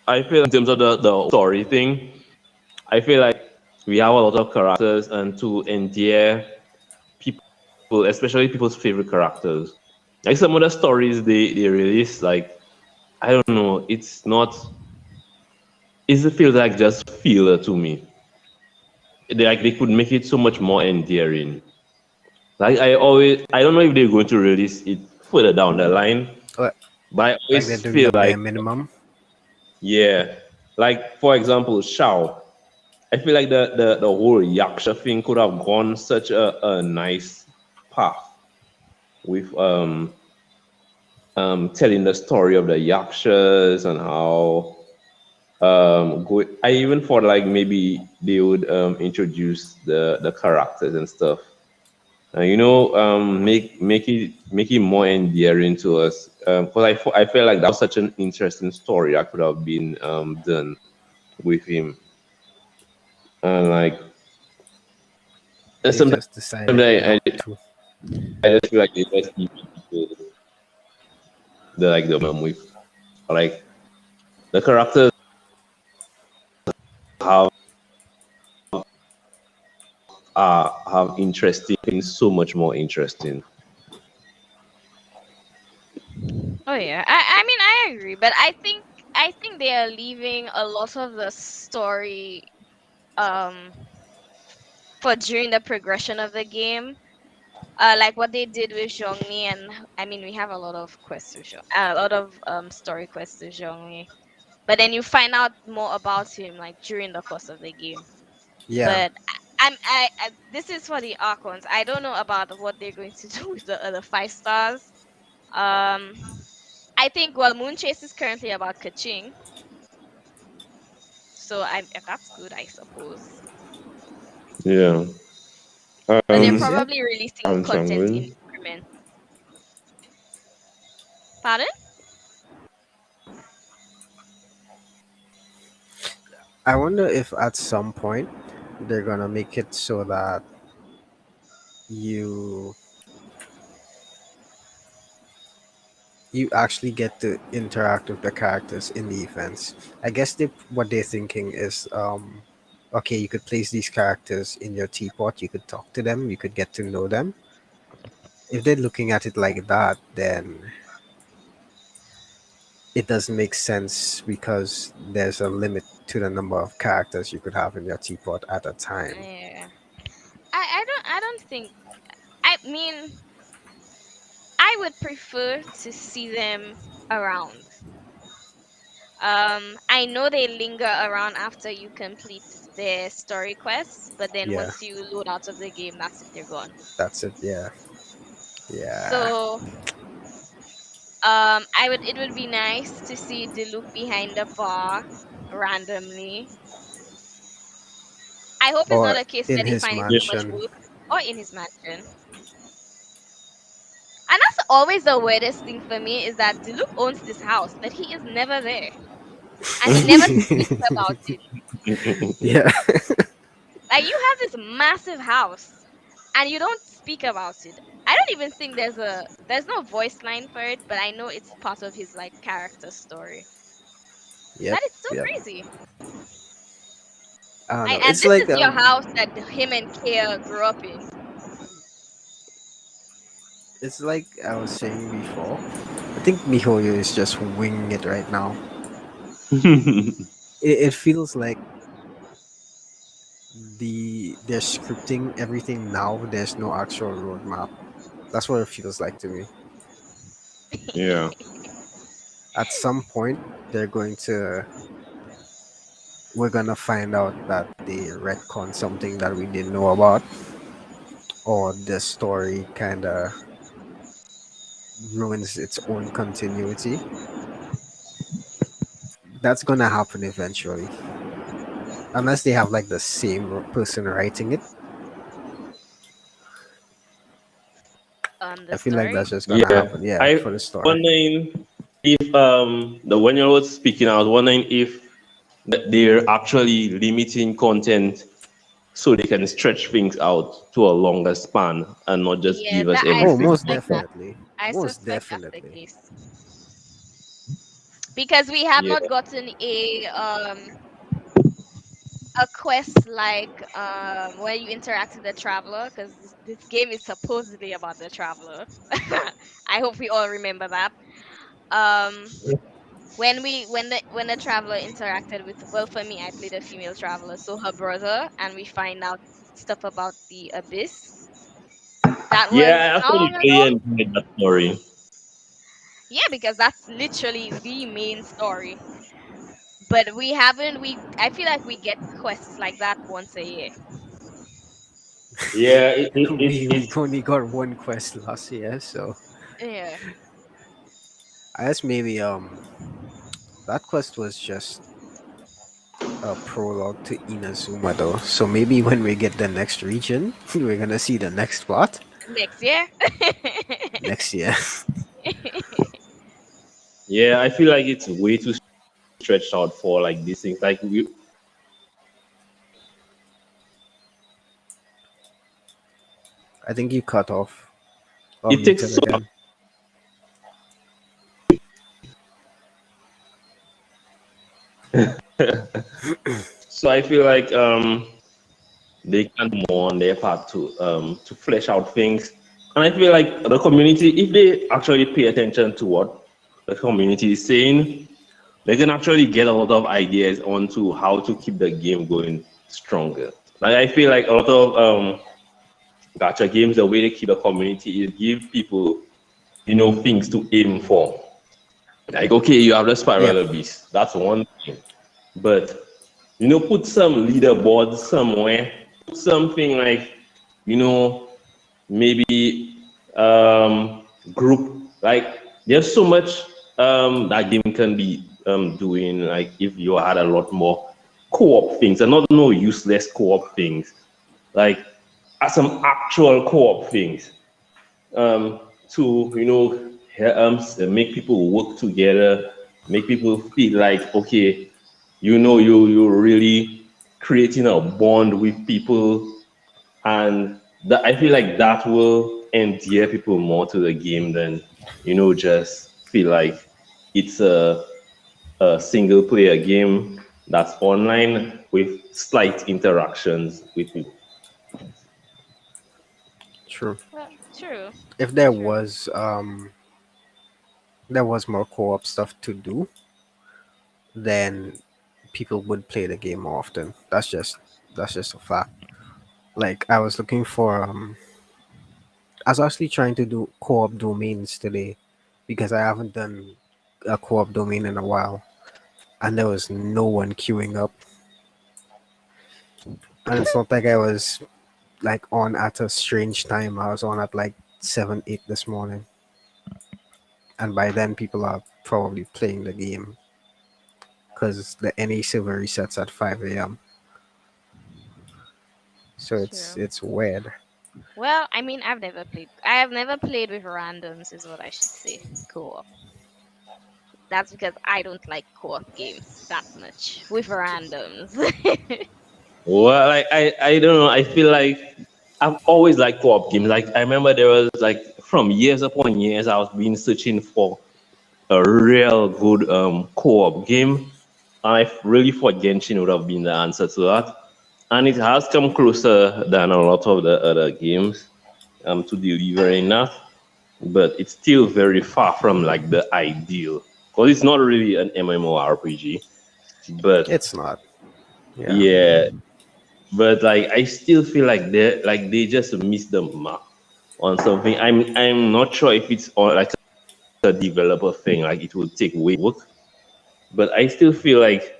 I feel in terms of the story thing, I feel like we have a lot of characters, and to endear people, especially people's favorite characters. Like some of the stories they release, like I don't know, it's not. It feels like just filler to me. They could make it so much more endearing. Like I don't know if they're going to release it further down the line, Li- but I like they're always doing feel the like, bare minimum. yeah, like for example, Shao. I feel like the whole Yaksha thing could have gone such a nice path with telling the story of the Yakshas and how I even thought like maybe they would introduce the characters and stuff. Make it more endearing to us. Because I felt like that was such an interesting story that could have been done with him. And like They sometimes just decided I not to. I just feel like they just give people the with like the characters have have interesting things, so much more interesting. Oh yeah. I mean I agree, but I think they are leaving a lot of the story um for during the progression of the game. Like what they did with Zhongli, and I mean we have a lot of quests to show, a lot of story quests to Zhongli, but then you find out more about him like during the course of the game. Yeah. But this is for the Archons. I don't know about what they're going to do with the other 5 stars. Um, I think well, Moon Chase is currently about Kaching, so that's good, I suppose. Yeah. But they're Please, yeah. probably releasing I'm content in Changun. increments. Pardon? I wonder if at some point they're gonna make it so that you you actually get to interact with the characters in the events. I guess what they're thinking is, okay, you could place these characters in your teapot, you could talk to them, you could get to know them. If they're looking at it like that, then it doesn't make sense because there's a limit to the number of characters you could have in your teapot at a time. Yeah. I don't think. I mean, I would prefer to see them around. I know they linger around after you complete their story quests, but then Yeah, once you load out of the game, that's it, they're gone. that's it. Yeah, yeah. So, it would be nice to see Diluc behind the bar randomly. I hope it's not Or a case in where they his find it Yeah. too much mansion. work, or in his mansion. And that's always the weirdest thing for me is that Diluc owns this house, but he is never there. And he never speaks about it. Yeah. Like And you have this massive house and you don't speak about it. I don't even think there's no voice line for it, but I know it's part of his like character story. Yep, That is so yep. crazy. I don't Like, know. and It's this like is your house that him and Kia grew up in. it's like I was saying before. I think Mihoyo is just winging it right now. It feels like they're scripting everything now. There's no actual roadmap. That's what it feels like to me. Yeah. At some point, they're going to we're gonna find out that they retcon something that we didn't know about, or the story kind of ruins its own continuity. That's gonna happen eventually, unless they have like the same person writing it. The I feel like that's story. just gonna Yeah. happen. Yeah, I for the story. wondering if the when you were speaking, I was wondering if they're actually limiting content so they can stretch things out to a longer span and not just Yeah, give us that I Oh, everything. most suspect that. definitely, I most suspect that's the definitely. case because we have Yeah. not gotten a quest like when you interact with the traveler because this game is supposedly about the traveler. I hope we all remember that. Um, when the traveler interacted with, well, for me, I played a female traveler, so her brother, and we find out stuff about the abyss. That Yeah, was I how actually long ago? really enjoyed that story. Yeah, because that's literally the main story. But we haven't. We I feel like we get quests like that once a year. Yeah, We it's only got one quest last year, so Yeah. I guess maybe that quest was just a prologue to Inazuma though. So maybe when we get the next region, we're gonna see the next plot Next year. next year. yeah. I feel like it's way too stretched out for like these things. Like I think you cut off or it takes muted so. again. So I feel like they can do more on their part to flesh out things. And I feel like the community, if they actually pay attention to what the community is saying, they can actually get a lot of ideas onto how to keep the game going stronger. Like I feel like a lot of gacha games, the way they keep the community is give people, things to aim for. Like okay, you have the Yeah, spiral beast. That's one thing. But put some leaderboard somewhere. Put something like, you know, maybe group. Like there's so much that game can be doing. Like if you had a lot more co-op things, and not no useless co-op things. Like some actual co-op things to make people work together, make people feel like okay, you're really creating a bond with people, and that I feel like that will endear people more to the game than just feel like it's a single player game that's online with slight interactions with people. true. Well, true. If True. there was more co-op stuff to do, then people would play the game more often. That's just a fact. Like I was actually trying to do co-op domains today because I haven't done a co-op domain in a while, and there was no one queuing up. And it's not like I was like on at a strange time. I was on at like 7, 8 this morning, and by then people are probably playing the game because the NA silver resets at 5 a.m. So it's True. it's weird. Well, I mean, I have never played with randoms, is what I should say. Co-op. That's because I don't like co-op games that much with randoms. Well, like I don't know. I feel like I've always liked co-op games. Like I remember there was like from years upon years I was been searching for a real good co-op game. I really thought Genshin would have been the answer to that, and it has come closer than a lot of the other games to delivering that. But it's still very far from like the ideal because it's not really an MMORPG. But It's not. Yeah. yeah, but like I still feel like they just missed the mark on something. I'm not sure if it's on like a developer thing, like it will take way work. But I still feel like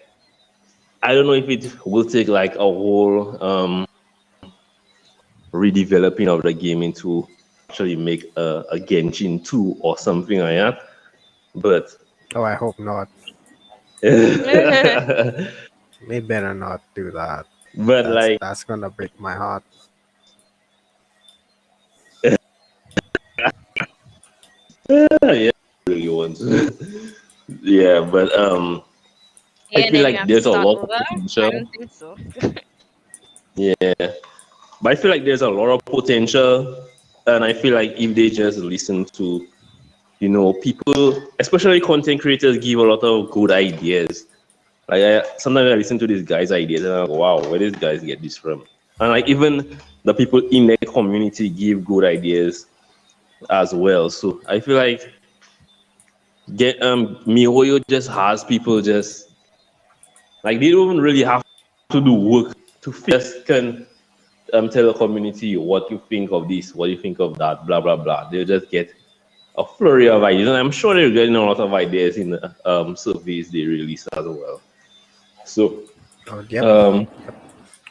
I don't know if it will take like a whole redeveloping of the game into actually make a Genshin 2 or something like that. But Oh, I hope not. They better not do that. but like That's gonna break my heart. yeah, really want to. Yeah, but I Yeah, and feel then you like have to there's a start lot of over. I potential. don't think so. Yeah, but I feel like there's a lot of potential, and I feel like if they just listen to people, especially content creators, give a lot of good ideas. Like sometimes I listen to these guys' ideas and I'm like, wow, where these guys get this from? And like even the people in the community give good ideas as well. So I feel like get MiHoYo just has people just like they don't really have to do work to just can tell the community what you think of this, what you think of that, blah blah blah. They'll just get a flurry of ideas, and I'm sure they're getting a lot of ideas in the surveys they release as well. So Oh, yep. um,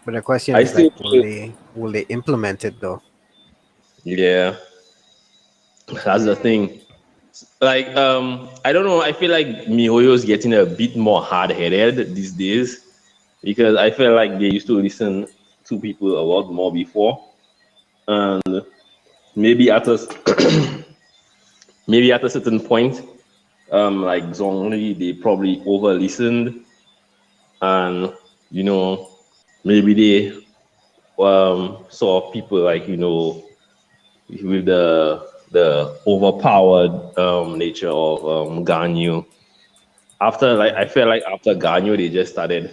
But the question I is still like, feel, will they implement it though? yeah, that's the Hmm. thing. Like I don't know. I feel like MiHoYo is getting a bit more hard headed these days because I feel like they used to listen to people a lot more before, and maybe at a maybe at a certain point, like Zhongli, they probably over listened, and you know maybe they saw people like with the overpowered nature of Ganyu. After like I felt like after Ganyu, they just started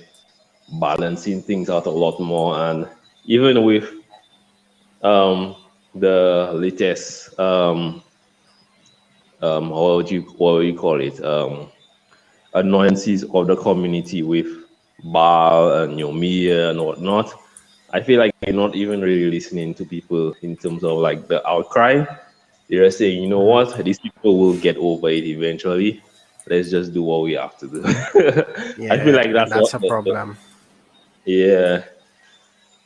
balancing things out a lot more, and even with um, the latest what would you call it annoyances of the community with Baal and Yomiya and whatnot. I feel like they're not even really listening to people in terms of like the outcry. They're saying, you know Hmm. what, these people will get over it eventually. Let's just do what we have to do. I feel Yeah, like and that's what that's a problem. yeah.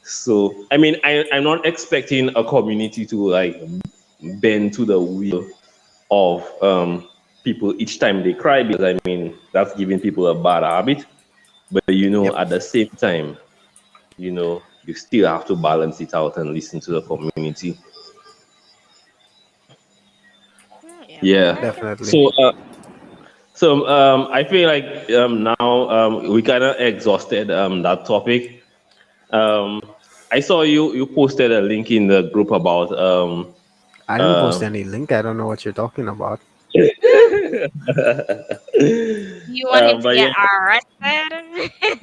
So I mean, I'm not expecting a community to like bend to the will of people each time they cry because I mean that's giving people a bad habit. But Yep. at the same time, you still have to balance it out and listen to the community. Hmm, yeah. Yeah. Definitely. So I feel like now we kind of exhausted that topic. Um, I saw you posted a link in the group about I didn't post uh, any link. I don't know what you're talking about. You want him to but get yeah. arrested?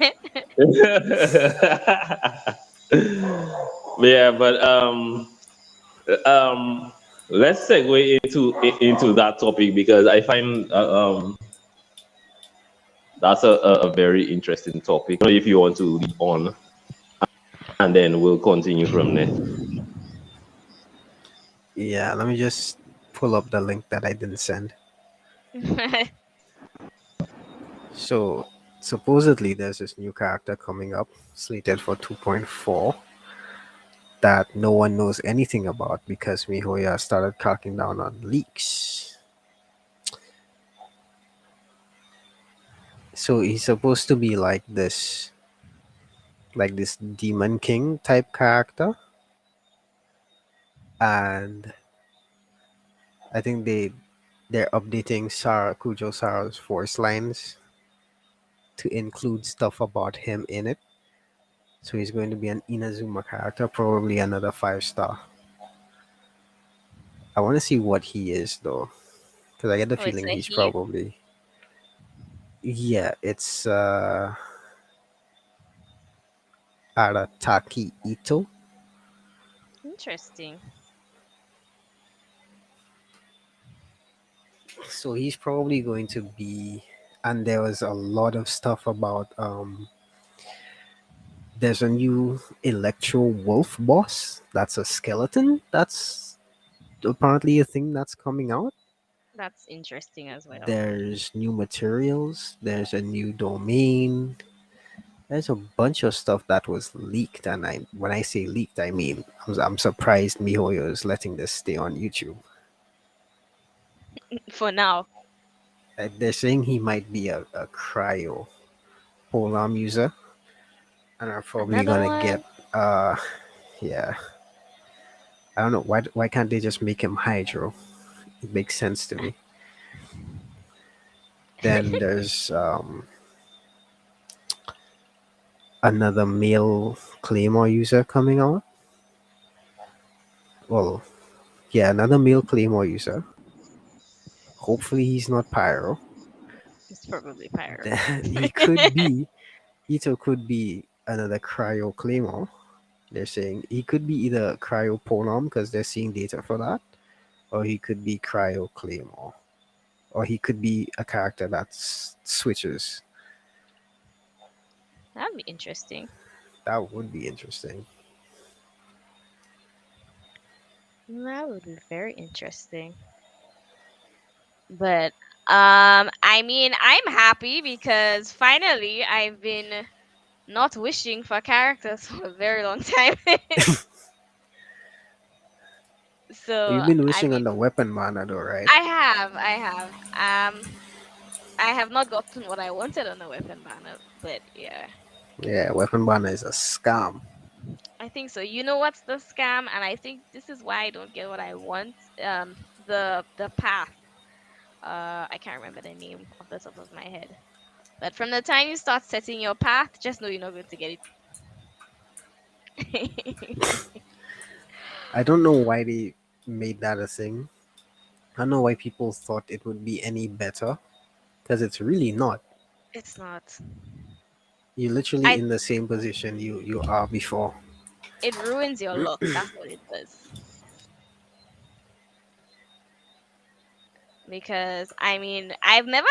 Yeah, but um, let's segue into that topic because I find that's a very interesting topic. I don't know if you want to lead on, and then we'll continue from there. Yeah, let me just pull up the link that I didn't send. So, supposedly, there's this new character coming up, slated for 2.4, that no one knows anything about because MiHoYo started cracking down on leaks. So he's supposed to be like this demon king type character, and I think they're updating Sarah Kujo Sara's voice lines to include stuff about him in it. So he's going to be an Inazuma character, probably another 5 star. I want to see what he is though, because I get the Oh, it's feeling a he's he. probably, yeah, it's Arataki Ito. Interesting. So he's probably going to be, and there was a lot of stuff about there's a new Electro Wolf boss. That's a skeleton. That's apparently a thing that's coming out. That's interesting as well. There's new materials. There's a new domain. There's a bunch of stuff that was leaked, and when I say leaked, I mean I'm surprised MiHoYo is letting this stay on YouTube. For now. They're saying he might be a cryo polearm user, and are probably Another gonna get one. uh yeah. I don't know why can't they just make him Hydro? It makes sense to me. Then there's another male Claymore user coming out. Well, yeah, another male Claymore user. Hopefully he's not Pyro. It's probably Pyro. Then he could be Ito could be another Cryo Claymore. They're saying he could be either Cryo Ponom because they're seeing data for that, or he could be Cryo Claymore, or he could be a character that switches. That'd be interesting. That would be interesting. That would be very interesting. But I mean, I'm happy because finally I've been not wishing for characters for a very long time. You've So, been I wishing on mean, the weapon mana though, right? I have. I have not gotten what I wanted on the weapon banner, but yeah, Yeah, weapon mana is a scam. I think so. You know what's the scam? And I think this is why I don't get what I want. The path. I can't remember the name off the top of my head. But from the time you start setting your path, just know you're not going to get it. I don't know why they made that a thing. I don't know why people thought it would be any better because it's really not. It's not. You're literally I in the same position you are before. It ruins your luck. That's what it does. Because I mean, I've never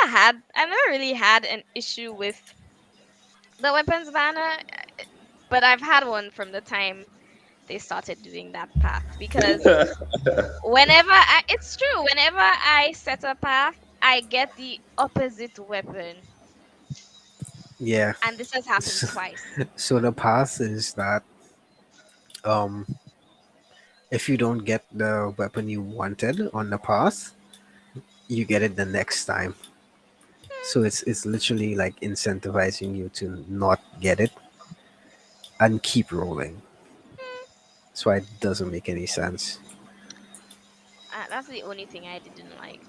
really had an issue with the weapons banner, but I've had one from the time they started doing that path. Because it's true, whenever I set a path, I get the opposite weapon, Yeah. and this has happened twice. So the path is that um if you don't get the weapon you wanted on the path, you get it the next time. So it's literally like incentivizing you to not get it and keep rolling. That's why it doesn't make any sense. That's the only thing I didn't like.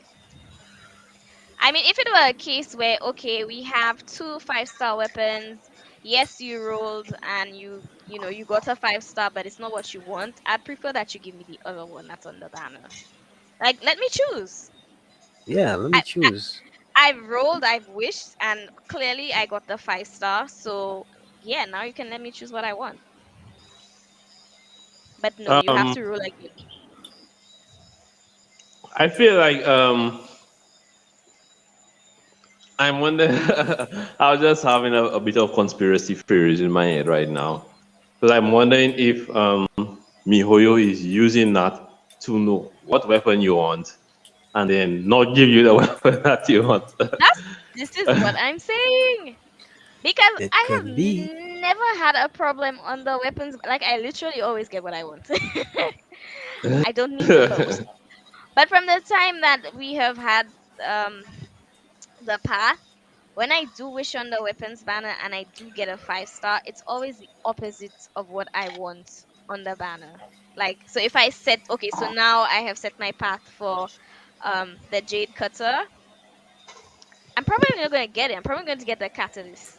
I mean, if it were a case where, okay, we have two 5-star weapons, yes, you rolled and you got a 5-star, but it's not what you want, I'd prefer that you give me the other one that's on the banner. Like, let me choose. Yeah, let me I, I choose. I've rolled, I've wished, and clearly I got the 5-star. So yeah, now you can let me choose what I want. But no, you have um, to roll again. I feel like I'm wondering. I was just having a bit of conspiracy theories in my head right now, because I'm wondering if MiHoYo is using that to know what weapon you want, and then not give you the weapon that you want. That's This is what I'm saying. Because It I have could be. never had a problem on the weapons. Like, I literally always get what I want. I don't need to boast. But from the time that we have had um the path, when I do wish on the weapons banner and I do get a 5-star, it's always the opposite of what I want on the banner. Like, so if I set, okay, so now I have set my path for the Jade Cutter. I'm probably not going to get it. I'm probably going to get the Catalyst.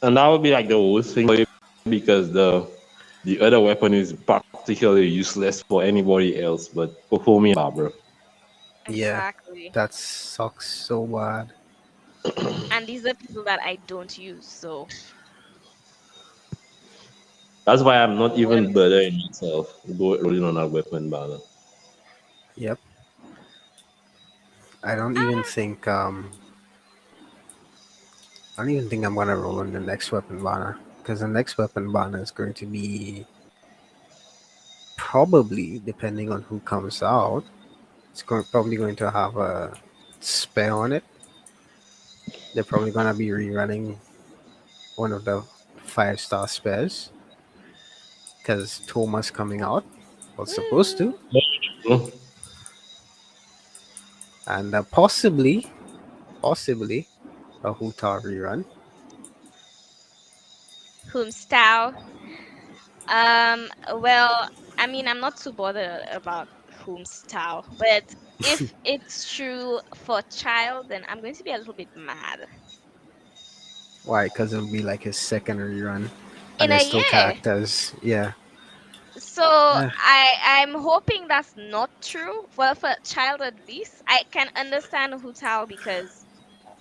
And that would be like the worst thing for you because the other weapon is particularly useless for anybody else, but for me, Barbara. Yeah, Exactly. that sucks so bad. And these are people that I don't use, so That's why I'm not what a even mistake. bothering myself go rolling on that weapon banner. Yep. I don't even Ah, think I don't even think I'm gonna roll on the next weapon banner because the next weapon banner is going to be probably, depending on who comes out, probably going to have a spare on it. They're probably gonna be rerunning one of the 5-star spares because Thomas coming out was supposed to, woo. Hmm? and possibly a Huta rerun. Homestyle. Well, I mean, I'm not too bothered about homestyle, but if it's true for child, then I'm going to be a little bit mad. Why? Because it'll be like his second rerun, and In there's a still year. characters. Yeah. So Eh, I'm hoping that's not true. Well, for child at least, I can understand Hutao because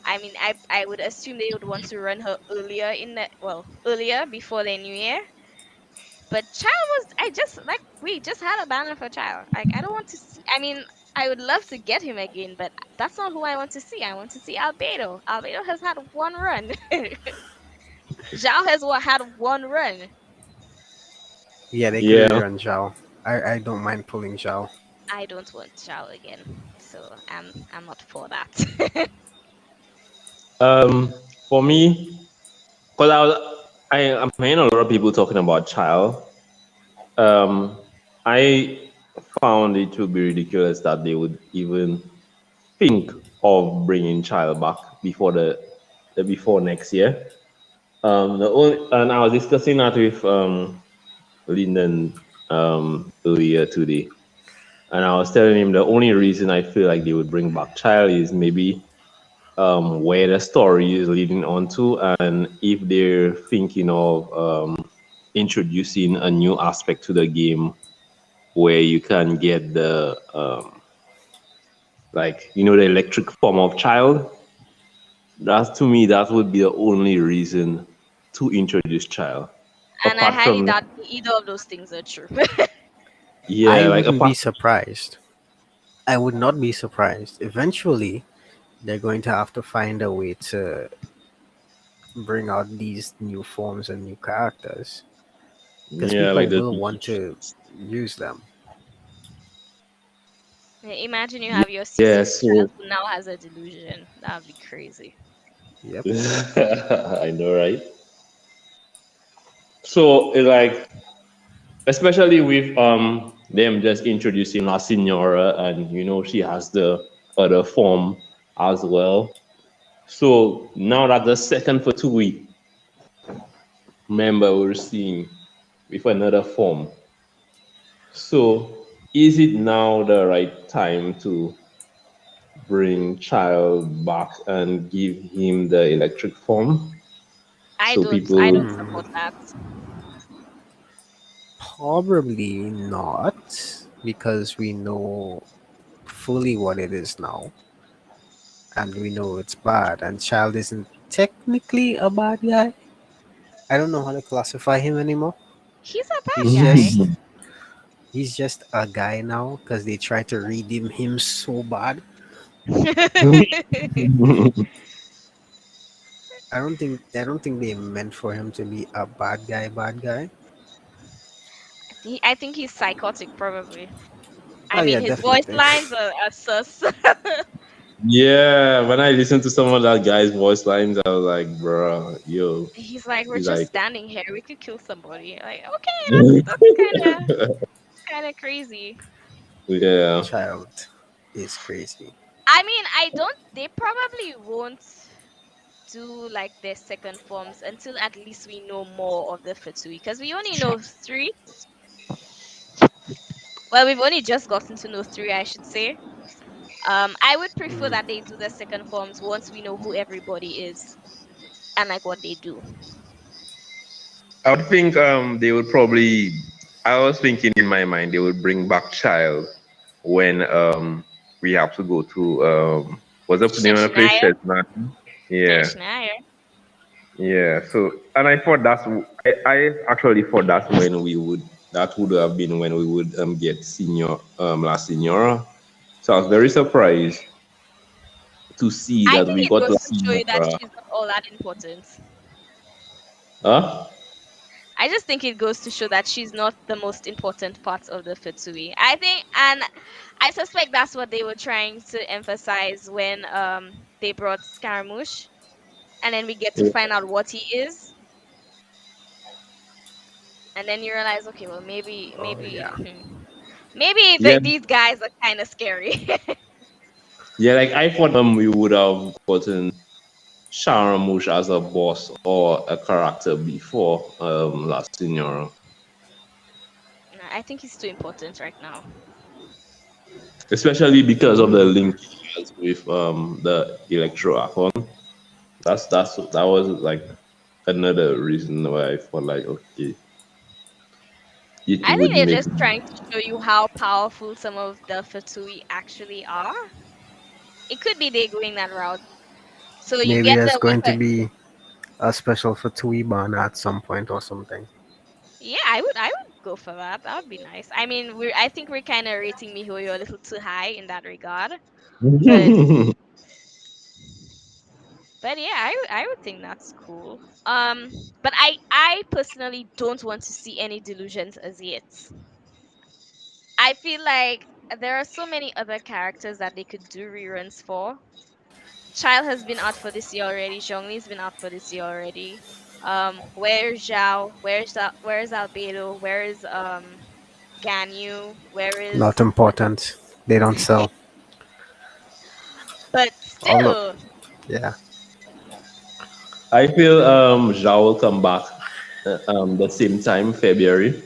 I mean I would assume they would want to run her earlier in the earlier before the new year. But child was I just like we just had a banner for child. Like I don't want to see. I mean I would love to get him again, but that's not who I want to see. I want to see Albedo. Albedo has had one run. Zhao has had one run. yeah, they could Yeah. rerun Zhao. I don't mind pulling Zhao. I don't want Zhao again, so I'm not for that. For me, because I'm hearing a lot of people talking about child. Um, I found it to be ridiculous that they would even think of bringing child back before the before next year. And I was discussing that with Lyndon earlier today, and I was telling him the only reason I feel like they would bring back child is maybe where the story is leading on to, and if they're thinking of introducing a new aspect to the game where you can get the like the electric form of child. That's to me that would be the only reason to introduce child. And I Apart highly from doubt either of those things are true. I yeah, like wouldn't be apart surprised. I would not be surprised. Eventually, they're going to have to find a way to bring out these new forms and new characters because yeah, people like the will want to use them. Imagine you have your yeah. 6 year child So who now has a delusion. That would be crazy. Yep. I know, right? So it's like especially with them just introducing La Signora and she has the other form as well. So now that the second for 2 weeks, remember we're seeing with another form. So is it now the right time to bring child back and give him the electric form? So I people don't Hmm. support that. Probably not because we know fully what it is now and we know it's bad. And Child isn't technically a bad guy. I don't know how to classify him anymore. He's a bad He's guy. just he's just a guy now because they try to redeem him so bad. I don't think they meant for him to be a bad guy. I think he's psychotic, probably. I Oh mean, yeah, his voice definitely. lines are sus. Yeah, when I listen to some of that guy's voice lines, I was like, bro, yo, He's like, we're he's just like, standing here. We could kill somebody. Like, okay, that's kind of crazy. yeah, Child is crazy. I mean, I don't. They probably won't do like their second forms until at least we know more of the Fatui, because we only know three. Well, we've only just gotten to know three, I should say. I would prefer Mm. that they do the second forms once we know who everybody is. and like what they do. I would think they would probably. I was thinking in my mind they would bring back Child when we have to go to what's up the name of the place? Sheshinaya, Chestnut. Yeah, Sheshinaya. yeah. So and I thought I actually thought that's when we would that would have been when we would get senior La Senora. So I was very surprised to see I that think we it got goes La to show you that Senora. she's not all that important. Huh? I just think it goes to show that she's not the most important part of the Fitsui. I think, and I suspect that's what they were trying to emphasize when they brought Scaramouche, and then we get to Yeah. find out what he is, and then you realize, okay, well, Oh yeah. maybe Yeah, these guys are kind of scary. yeah. Like I thought, we would have gotten Scaramouche as a boss or a character before La Senora, No, I think he's too important right now. especially because of the Mm, link he has with the Electro Archon. That was like another reason why I felt like okay, it I think would they're make. just trying to show you how powerful some of the Fitsui actually are. It could be they're going that route. So you maybe get there's the going to weapon. be a special for Tuiban at some point or something. Yeah, I would go for that. That would be nice. I mean, I think we're kind of rating MiHoYo a little too high in that regard. But but yeah, I would think that's cool. But I personally don't want to see any delusions as yet. I feel like there are so many other characters that they could do reruns for. Child has been out for this year already. Zhongli's been out for this year already. Where's Zhao? Where's Albedo? Where is Ganyu? Where Not is important. They don't sell. but Although, still, yeah, I feel Zhao will come back the same time February.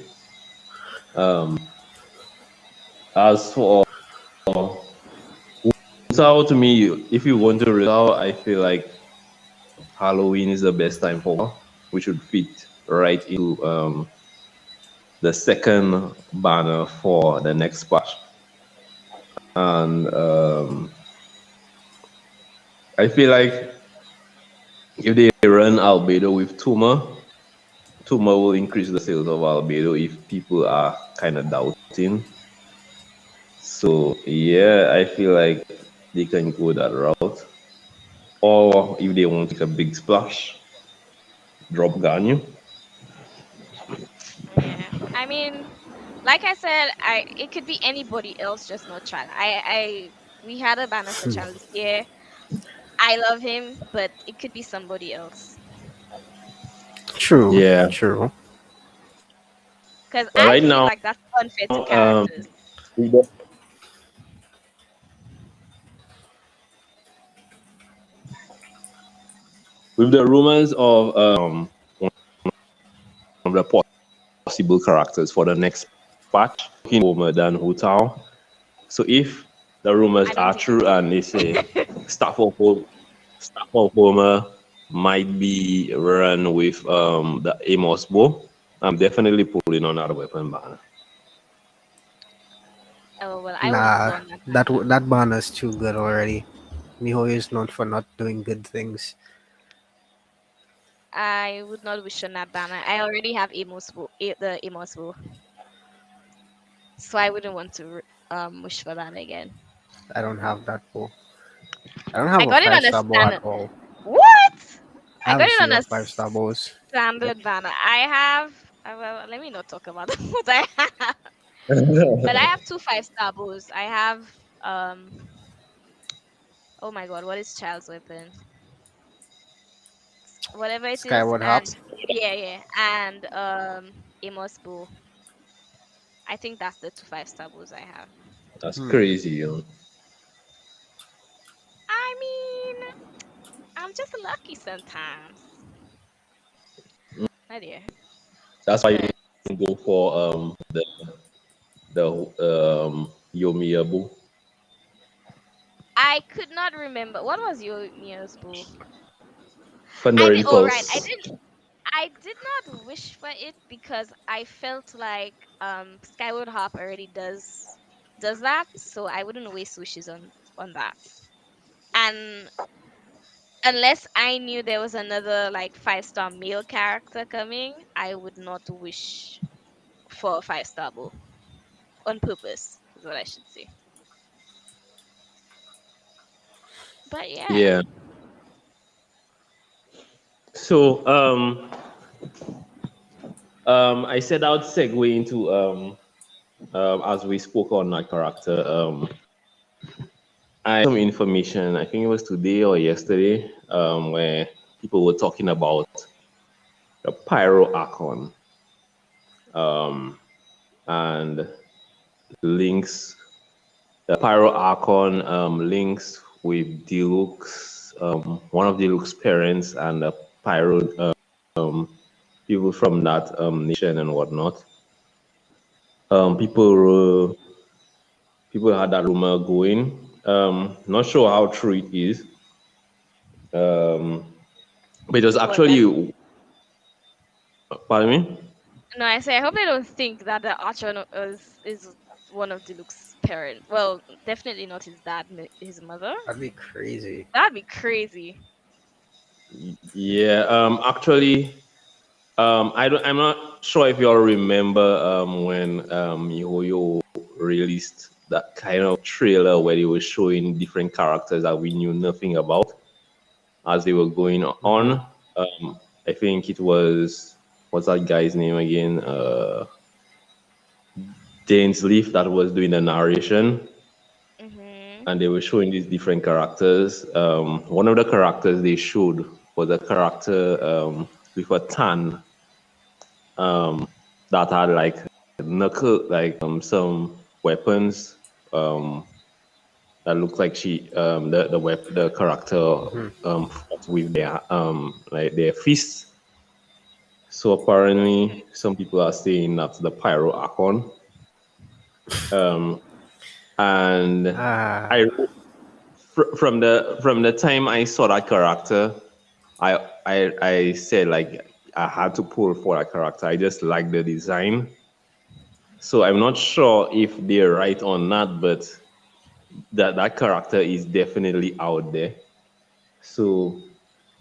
As for Sao, to me, if you want to Sao, I feel like Halloween is the best time for we should fit right into the second banner for the next patch. And I feel like if they run Albedo with Tuma will increase the sales of Albedo if people are kind of doubting. So yeah, I feel like they can go that route. Or if they want to make a big splash, drop Ganyu. yeah. I mean, like I said, I it could be anybody else, just not Child. We had a banner for Child this year. I love him, but it could be somebody else. true, Yeah. true. Because But I right feel now, like that's unfair to um, characters. with the, with the rumors of the possible characters for the next patch, Homer than Hu Tao. So if the rumors I don't are think it true and they say will. Staff of Homer, Staff of Homer might be run with the Amos bow, I'm definitely pulling on that weapon banner. Oh well, I wouldn't pull Nah, on that banner. that banner's too good already. Mihoyo is known for not doing good things. I would not wish on that banner. I already have the Amos, so I wouldn't want to wish for that again. I don't have that bow. I don't have I a got it five on a star bow at standard. all. What? I I have got a it on few a five-star bows. standard banner. I have. Well, let me not talk about what I have. But I have two 5-star bows. I have oh my god, what is child's weapon? Whatever it is, Skyward Hop. and yeah, and Amos bow. I think that's the two 5-star bows I have. That's Hmm. crazy, I mean, I'm just lucky sometimes. My dear. That's why But you go for the Yomiyabu. I could not remember what was your Mio's bow. Thunder I mean, all right. Impulse. I did not wish for it because I felt like Skyward Harp already does that, so I wouldn't waste wishes on that. And unless I knew there was another like 5-star male character coming, I would not wish for a 5-star bull on purpose, is what I should say. But yeah. Yeah. So I said I would segue into as we spoke on that character. I some information. I think it was today or yesterday, where people were talking about the Pyro Archon, and links. The Pyro Archon links with Diluc's, one of Diluc's parents, and the Pyro people from that nation and whatnot. People people had that rumor going. Not sure how true it is, but it was Well, I actually. Pardon me. no, I say I hope they don't think that the Archer is one of Diluc's parents. Well, definitely not his dad, his mother. That'd be crazy. That'd be crazy. Yeah. Actually, I'm not sure if you all remember when MiHoYo released that kind of trailer where they were showing different characters that we knew nothing about as they were going Mm-hmm. on. I think it was, what's that guy's name again? Dane's Leaf that was doing the narration, Mhm. and they were showing these different characters. One of the characters they showed was a character with a tan that had like knuckle, like some weapons um, that looked like the character Mm-hmm. fought with their like their fists. So apparently, some people are saying that's the Pyro Archon. And Ah, I from the time I saw that character, I said like I had to pull for that character. I just like the design. So I'm not sure if they're right or not, but that character is definitely out there. So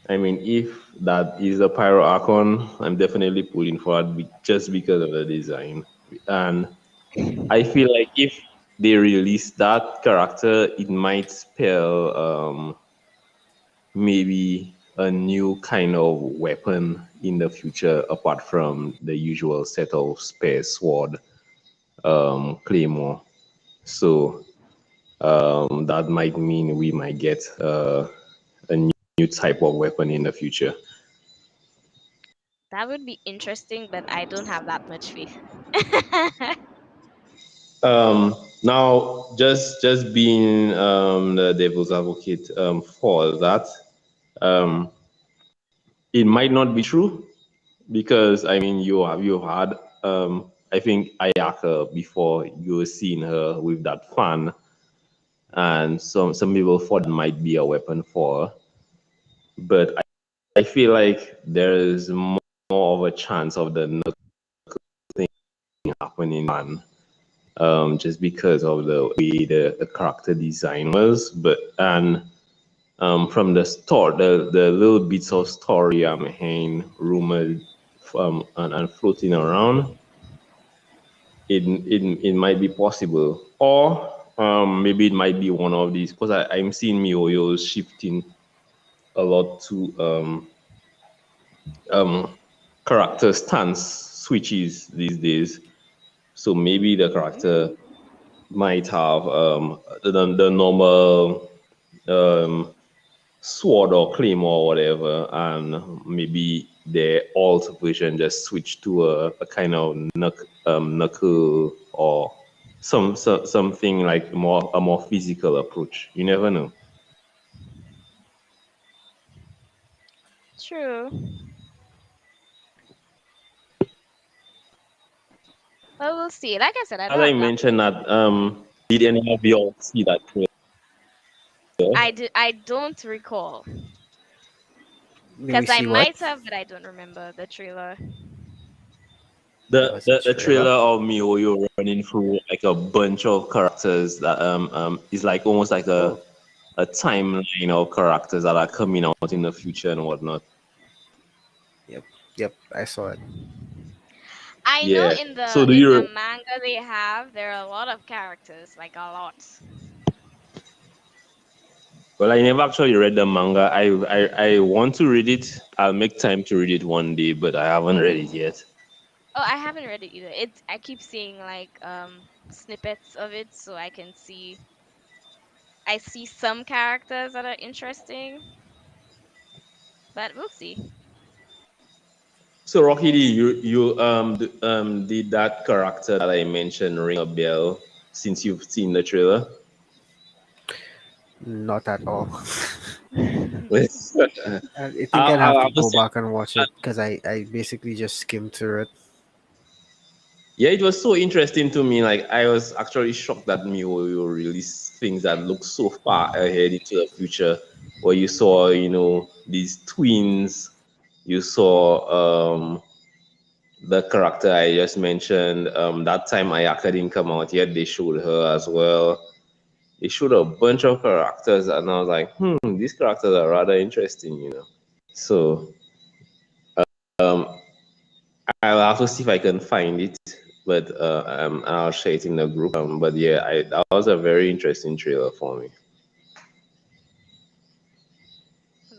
I mean, if that is a Pyro Archon, I'm definitely pulling for it just because of the design. And I feel like if they release that character, it might spell maybe a new kind of weapon in the future apart from the usual set of spear, sword, claymore. So that might mean we might get a new type of weapon in the future. That would be interesting, but I don't have that much faith. Now, just being the devil's advocate for that, um, it might not be true because I mean you had I think Ayaka before you were seeing her with that fan, and some people thought it might be a weapon for her, but I feel like there is more of a chance of the thing happening man, just because of the way the character design was, but and from the start, the little bits of story I'm hearing rumored and floating around, it might be possible, or maybe it might be one of these because I'm seeing MiHoYo's shifting a lot to character stance switches these days. So maybe the character Mm. might have the normal sword or claymore or whatever, and maybe the alt version just switch to a kind of knuckle or something like a more physical approach. You never know. True. Well, we'll see. Like I said, I As don't I have that mentioned, much that faith. did any of you all see that trailer? I don't recall. Let me Because I see what might have, but I don't remember the trailer. there was a The trailer. trailer of MiHoYo running through like a bunch of characters that is like almost like Oh, a timeline of characters that are coming out in the future and whatnot. yep, yep, I saw it. I know Yeah. in So the do in you? the manga they have there are a lot of characters, like a lot. Well, I never actually read the manga. I want to read it. I'll make time to read it one day, but I haven't read it yet. Oh, I haven't read it either. It's I keep seeing like snippets of it so I see some characters that are interesting, but we'll see. So Rocky D, you did that character that I mentioned ring a bell since you've seen the trailer? Not at all. I'll, I think I'd have I'll to have to go say, back and watch it because I basically just skimmed through it. yeah, it was so interesting to me. Like I was actually shocked that MiHoYo released things that look so far ahead into the future. Where you saw, these twins, you saw the character I just mentioned. That time Ayaka didn't come out yet. They showed her as well. They showed a bunch of characters, and I was like, these characters are rather interesting. So um, I'll have to see if I can find it, but I'll share it in the group. But yeah, that was a very interesting trailer for me.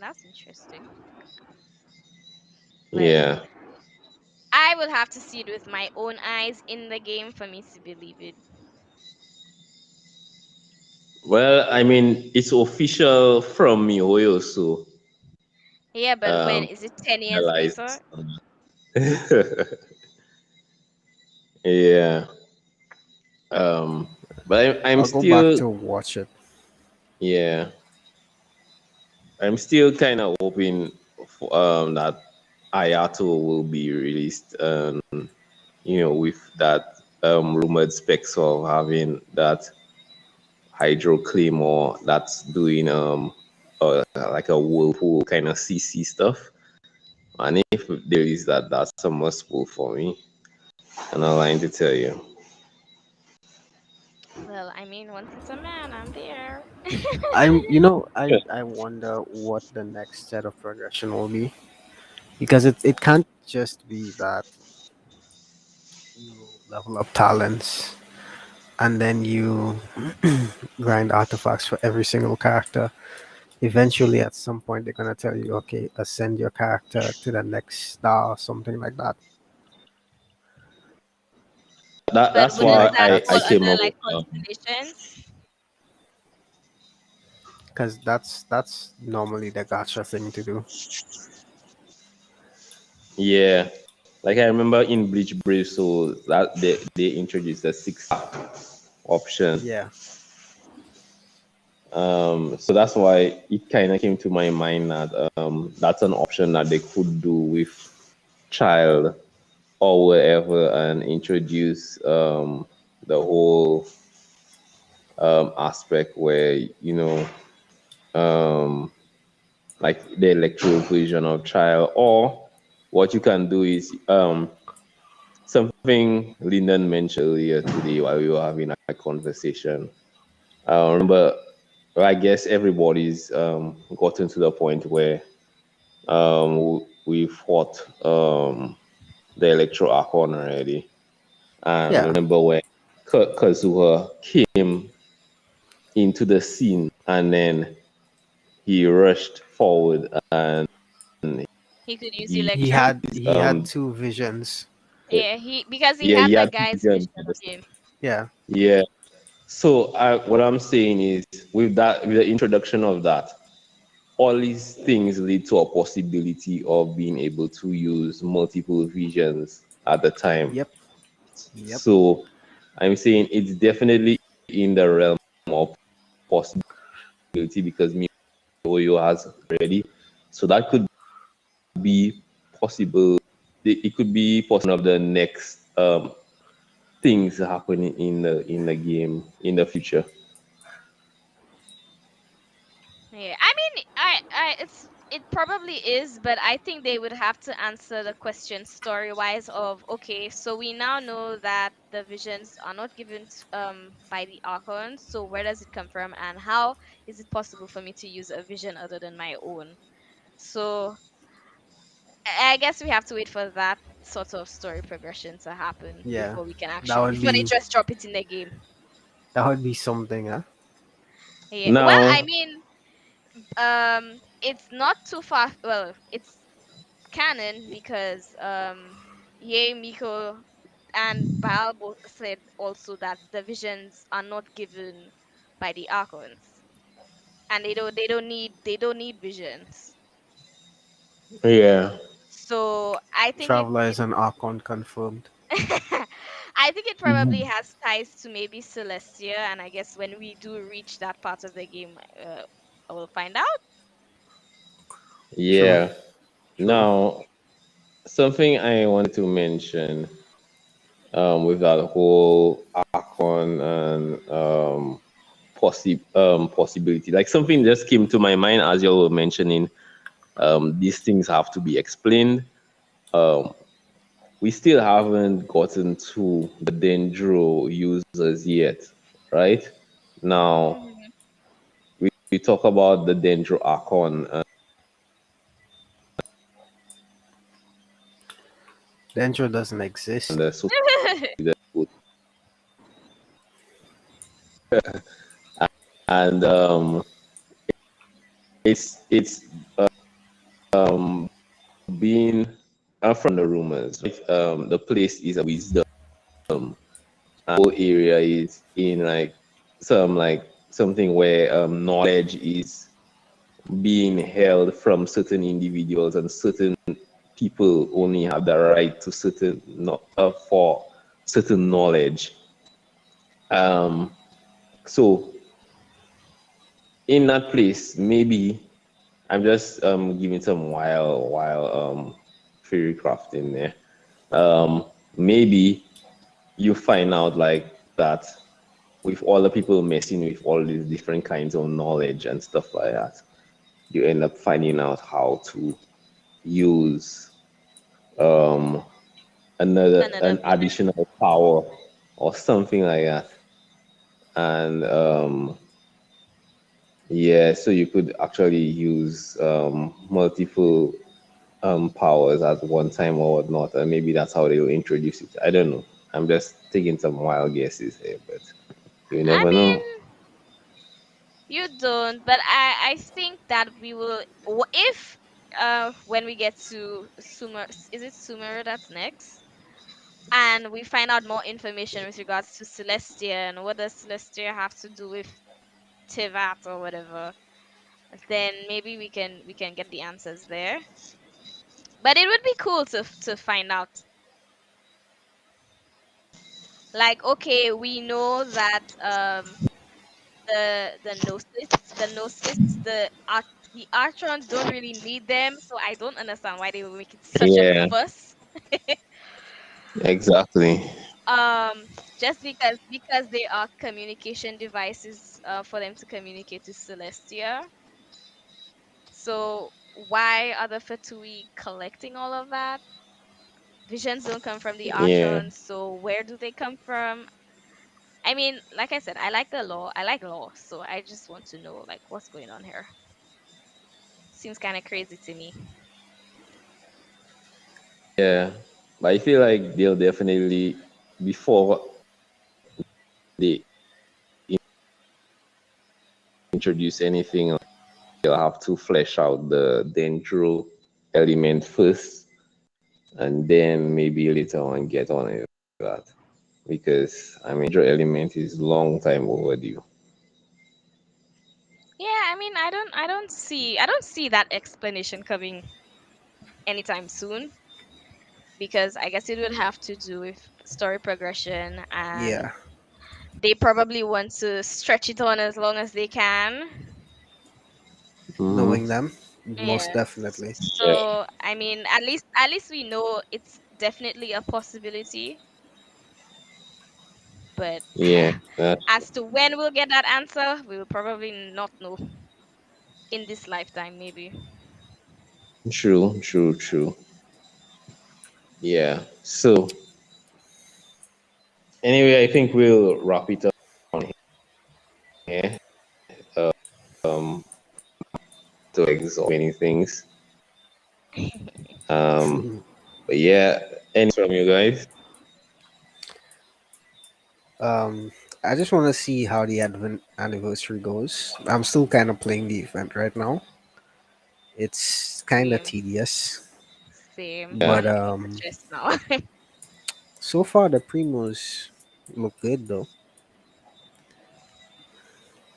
That's interesting. But Yeah. I would have to see it with my own eyes in the game for me to believe it. Well, I mean, it's official from MiHoYo, so Yeah, but when um, is it 10 years later? realize. Yeah. Um, but I'm I'll go back still, to watch it. yeah, I'm still kind of hoping that Ayato will be released, with that rumored specs of having that hydro claymore that's doing like a whirlpool kind of CC stuff. And if there is that, that's a must pull for me. And I'm lying to tell you. Well, I mean, once it's a man, I'm there. I wonder what the next set of progression will be because it can't just be that you level up talents and then you grind artifacts for every single character. Eventually, at some point, they're gonna tell you, okay, ascend your character to the next star or something like that. But That's wouldn't why Like that I fall that's came under up like with constellations? because that's normally the gacha thing to do. yeah. Like I remember in Bleach Brave Soul that they introduced a six option. Yeah, So that's why it kind of came to my mind that that's an option that they could do with child or wherever and introduce the whole aspect where um, like the electoral version of child, or what you can do is something Lyndon mentioned earlier today while we were having a conversation. I remember, well, I guess everybody's gotten to the point where we fought the electro archon already, and yeah, remember when Kazuha came into the scene and then he rushed forward and He could use he he Electro. had he had two visions. Yeah, he because he yeah, had he the had guy's vision vision for of this. him. Yeah, Yeah. So what I'm saying is, with the introduction of that, all these things lead to a possibility of being able to use multiple visions at the time. yep, yep, So I'm saying it's definitely in the realm of possibility because MiHoYo has already. So that could be possible. It could be possible of the next things happening in the game in the future. Yeah, I mean, I it's It probably is, but I think they would have to answer the question story wise of okay, so we now know that the visions are not given by the archons, so where does it come from and how is it possible for me to use a vision other than my own? So I guess we have to wait for that sort of story progression to happen Yeah, before we can that actually would before they be just drop it in the game. something, huh? Yeah. Well, I Now, mean, it's not too far, well, it's canon because Ye, Miko, and Baal both said also that the visions are not given by the Archons, and they don't need visions. yeah, So I think it, Traveler it is an Archon confirmed. I think it probably Mhm. has ties to maybe Celestia, and I guess when we do reach that part of the game, I will find out. True, yeah. true. Now, something I wanted to mention with that whole Archon and possibility, like something just came to my mind as you were mentioning. These things have to be explained. Um, we still haven't gotten to the Dendro users yet, right? Now, Hmm. we talk about the Dendro Archon Dendro doesn't and exist. the Super and it's being from the rumors, right? The place is a wisdom. And whole area is in like something where knowledge is being held from certain individuals, and certain people only have the right to certain not for certain knowledge. So in that place, maybe I'm just giving some wild theory crafting there. Maybe you find out like that with all the people messing with all these different kinds of knowledge and stuff like that, you end up finding out how to use Another an vision. additional power or something like that. And yeah, so you could actually use multiple powers at one time or whatnot, and maybe that's how they will introduce it. I don't know. I'm just taking some wild guesses here, but you I never know. mean, you don't, but I think that we will if when we get to Sumer, is it Sumer that's next? And we find out more information with regards to Celestia and what does Celestia have to do with Tivat or whatever, then maybe we can get the answers there. But it would be cool to find out. Like, okay, we know that the Archons don't really need them, so I don't understand why they were making such a Yeah, fuss. exactly. Just because they are communication devices for them to communicate to Celestia. So why are the Fatui collecting all of that? Visions don't come from the Yeah, Archons, so where do they come from? I mean, like I said, I like the law. I like law, so I just want to know like what's going on here. Seems kind of crazy to me. yeah. But I feel like they'll definitely, before they introduce anything, they'll have to flesh out the dendro element first, and then maybe later on get on it with that. Because I mean, dendro element is long time overdue. Yeah, I mean, I don't see that explanation coming anytime soon because I guess it would have to do with story progression and Yeah, they probably want to stretch it on as long as they can. Hmm. knowing them, most Yes. definitely. Yeah, So, I mean, at least we know it's definitely a possibility, but yeah. as to when we'll get that answer, we will probably not know in this lifetime maybe. True, true, true. Yeah. So anyway, I think we'll wrap it up on here. Um, to exhaust many things. Um, but yeah, any from you guys? Um, I just want to see how the advent anniversary goes. I'm still kind of playing the event right now. It's kind of Same, tedious, same. but Yeah. I'm getting stressed now. so far the primos look good though.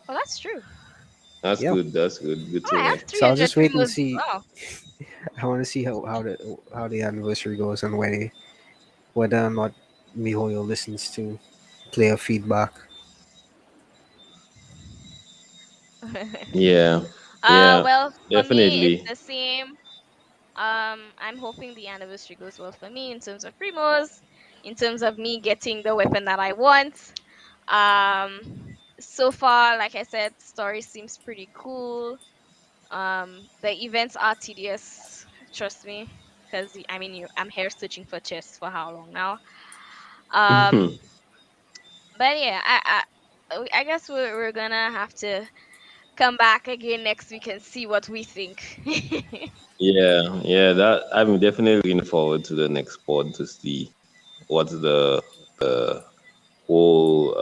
Well, that's true. That's Yeah. good. That's good. Good Oh, to I have hear. So I'll 300 just wait and primos. see. Wow. I want to see how the anniversary goes and whether or not Mihoyo listens to player feedback. Yeah. Yeah. Well, for me, it's Definitely. the same. I'm hoping the anniversary goes well for me in terms of primos, in terms of me getting the weapon that I want. So far, like I said, story seems pretty cool. The events are tedious, trust me, because I mean, I'm here searching for chests for how long now? Um, but yeah, I guess we're gonna have to come back again next week and see what we think. Yeah. Yeah. That I'm definitely looking forward to the next pod to see what's the whole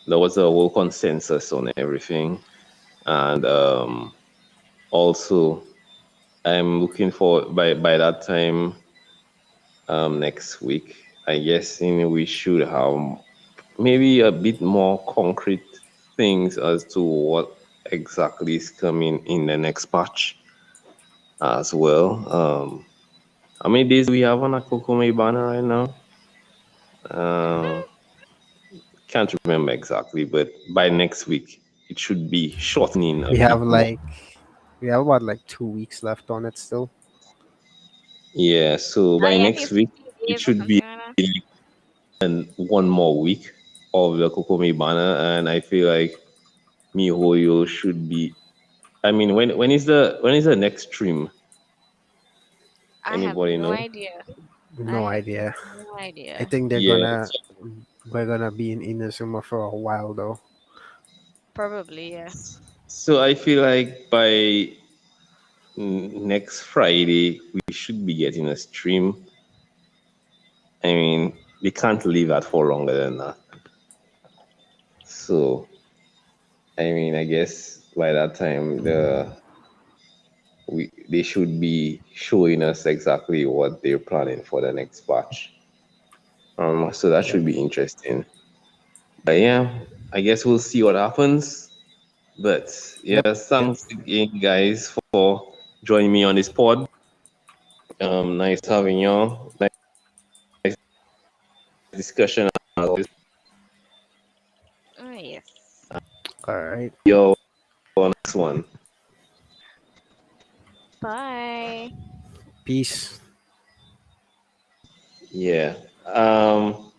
what's the whole consensus on everything, and also I'm looking for by that time next week. I guess we should have maybe a bit more concrete things as to what exactly is coming in the next patch as well. How many days do we have on a Kokomi banner right now? Uh, can't remember exactly, but by next week it should be shortening a We bit have more. like we have about like 2 weeks left on it still. Yeah, so by Yeah, I think next it's week 15 it days or should be something like that. one more week of the Kokomi banner, and I feel like MiHoYo should be. I mean, when is the next stream? I have Anybody no know? idea. I No have idea. no I idea. think Yeah. we're gonna be in Inazuma for a while though. Probably, yeah. So I feel like by next Friday we should be getting a stream. I mean, we can't leave that for longer than that. So I mean, I guess by that time they should be showing us exactly what they're planning for the next batch. So that Yep. should be interesting. But yeah, I guess we'll see what happens. But yeah, Yep. Yep. thanks again, guys, for joining me on this pod. Nice having y'all. Nice discussion as always. Oh, yes. All right. Yo, next one. Bye. Peace. Yeah. Um,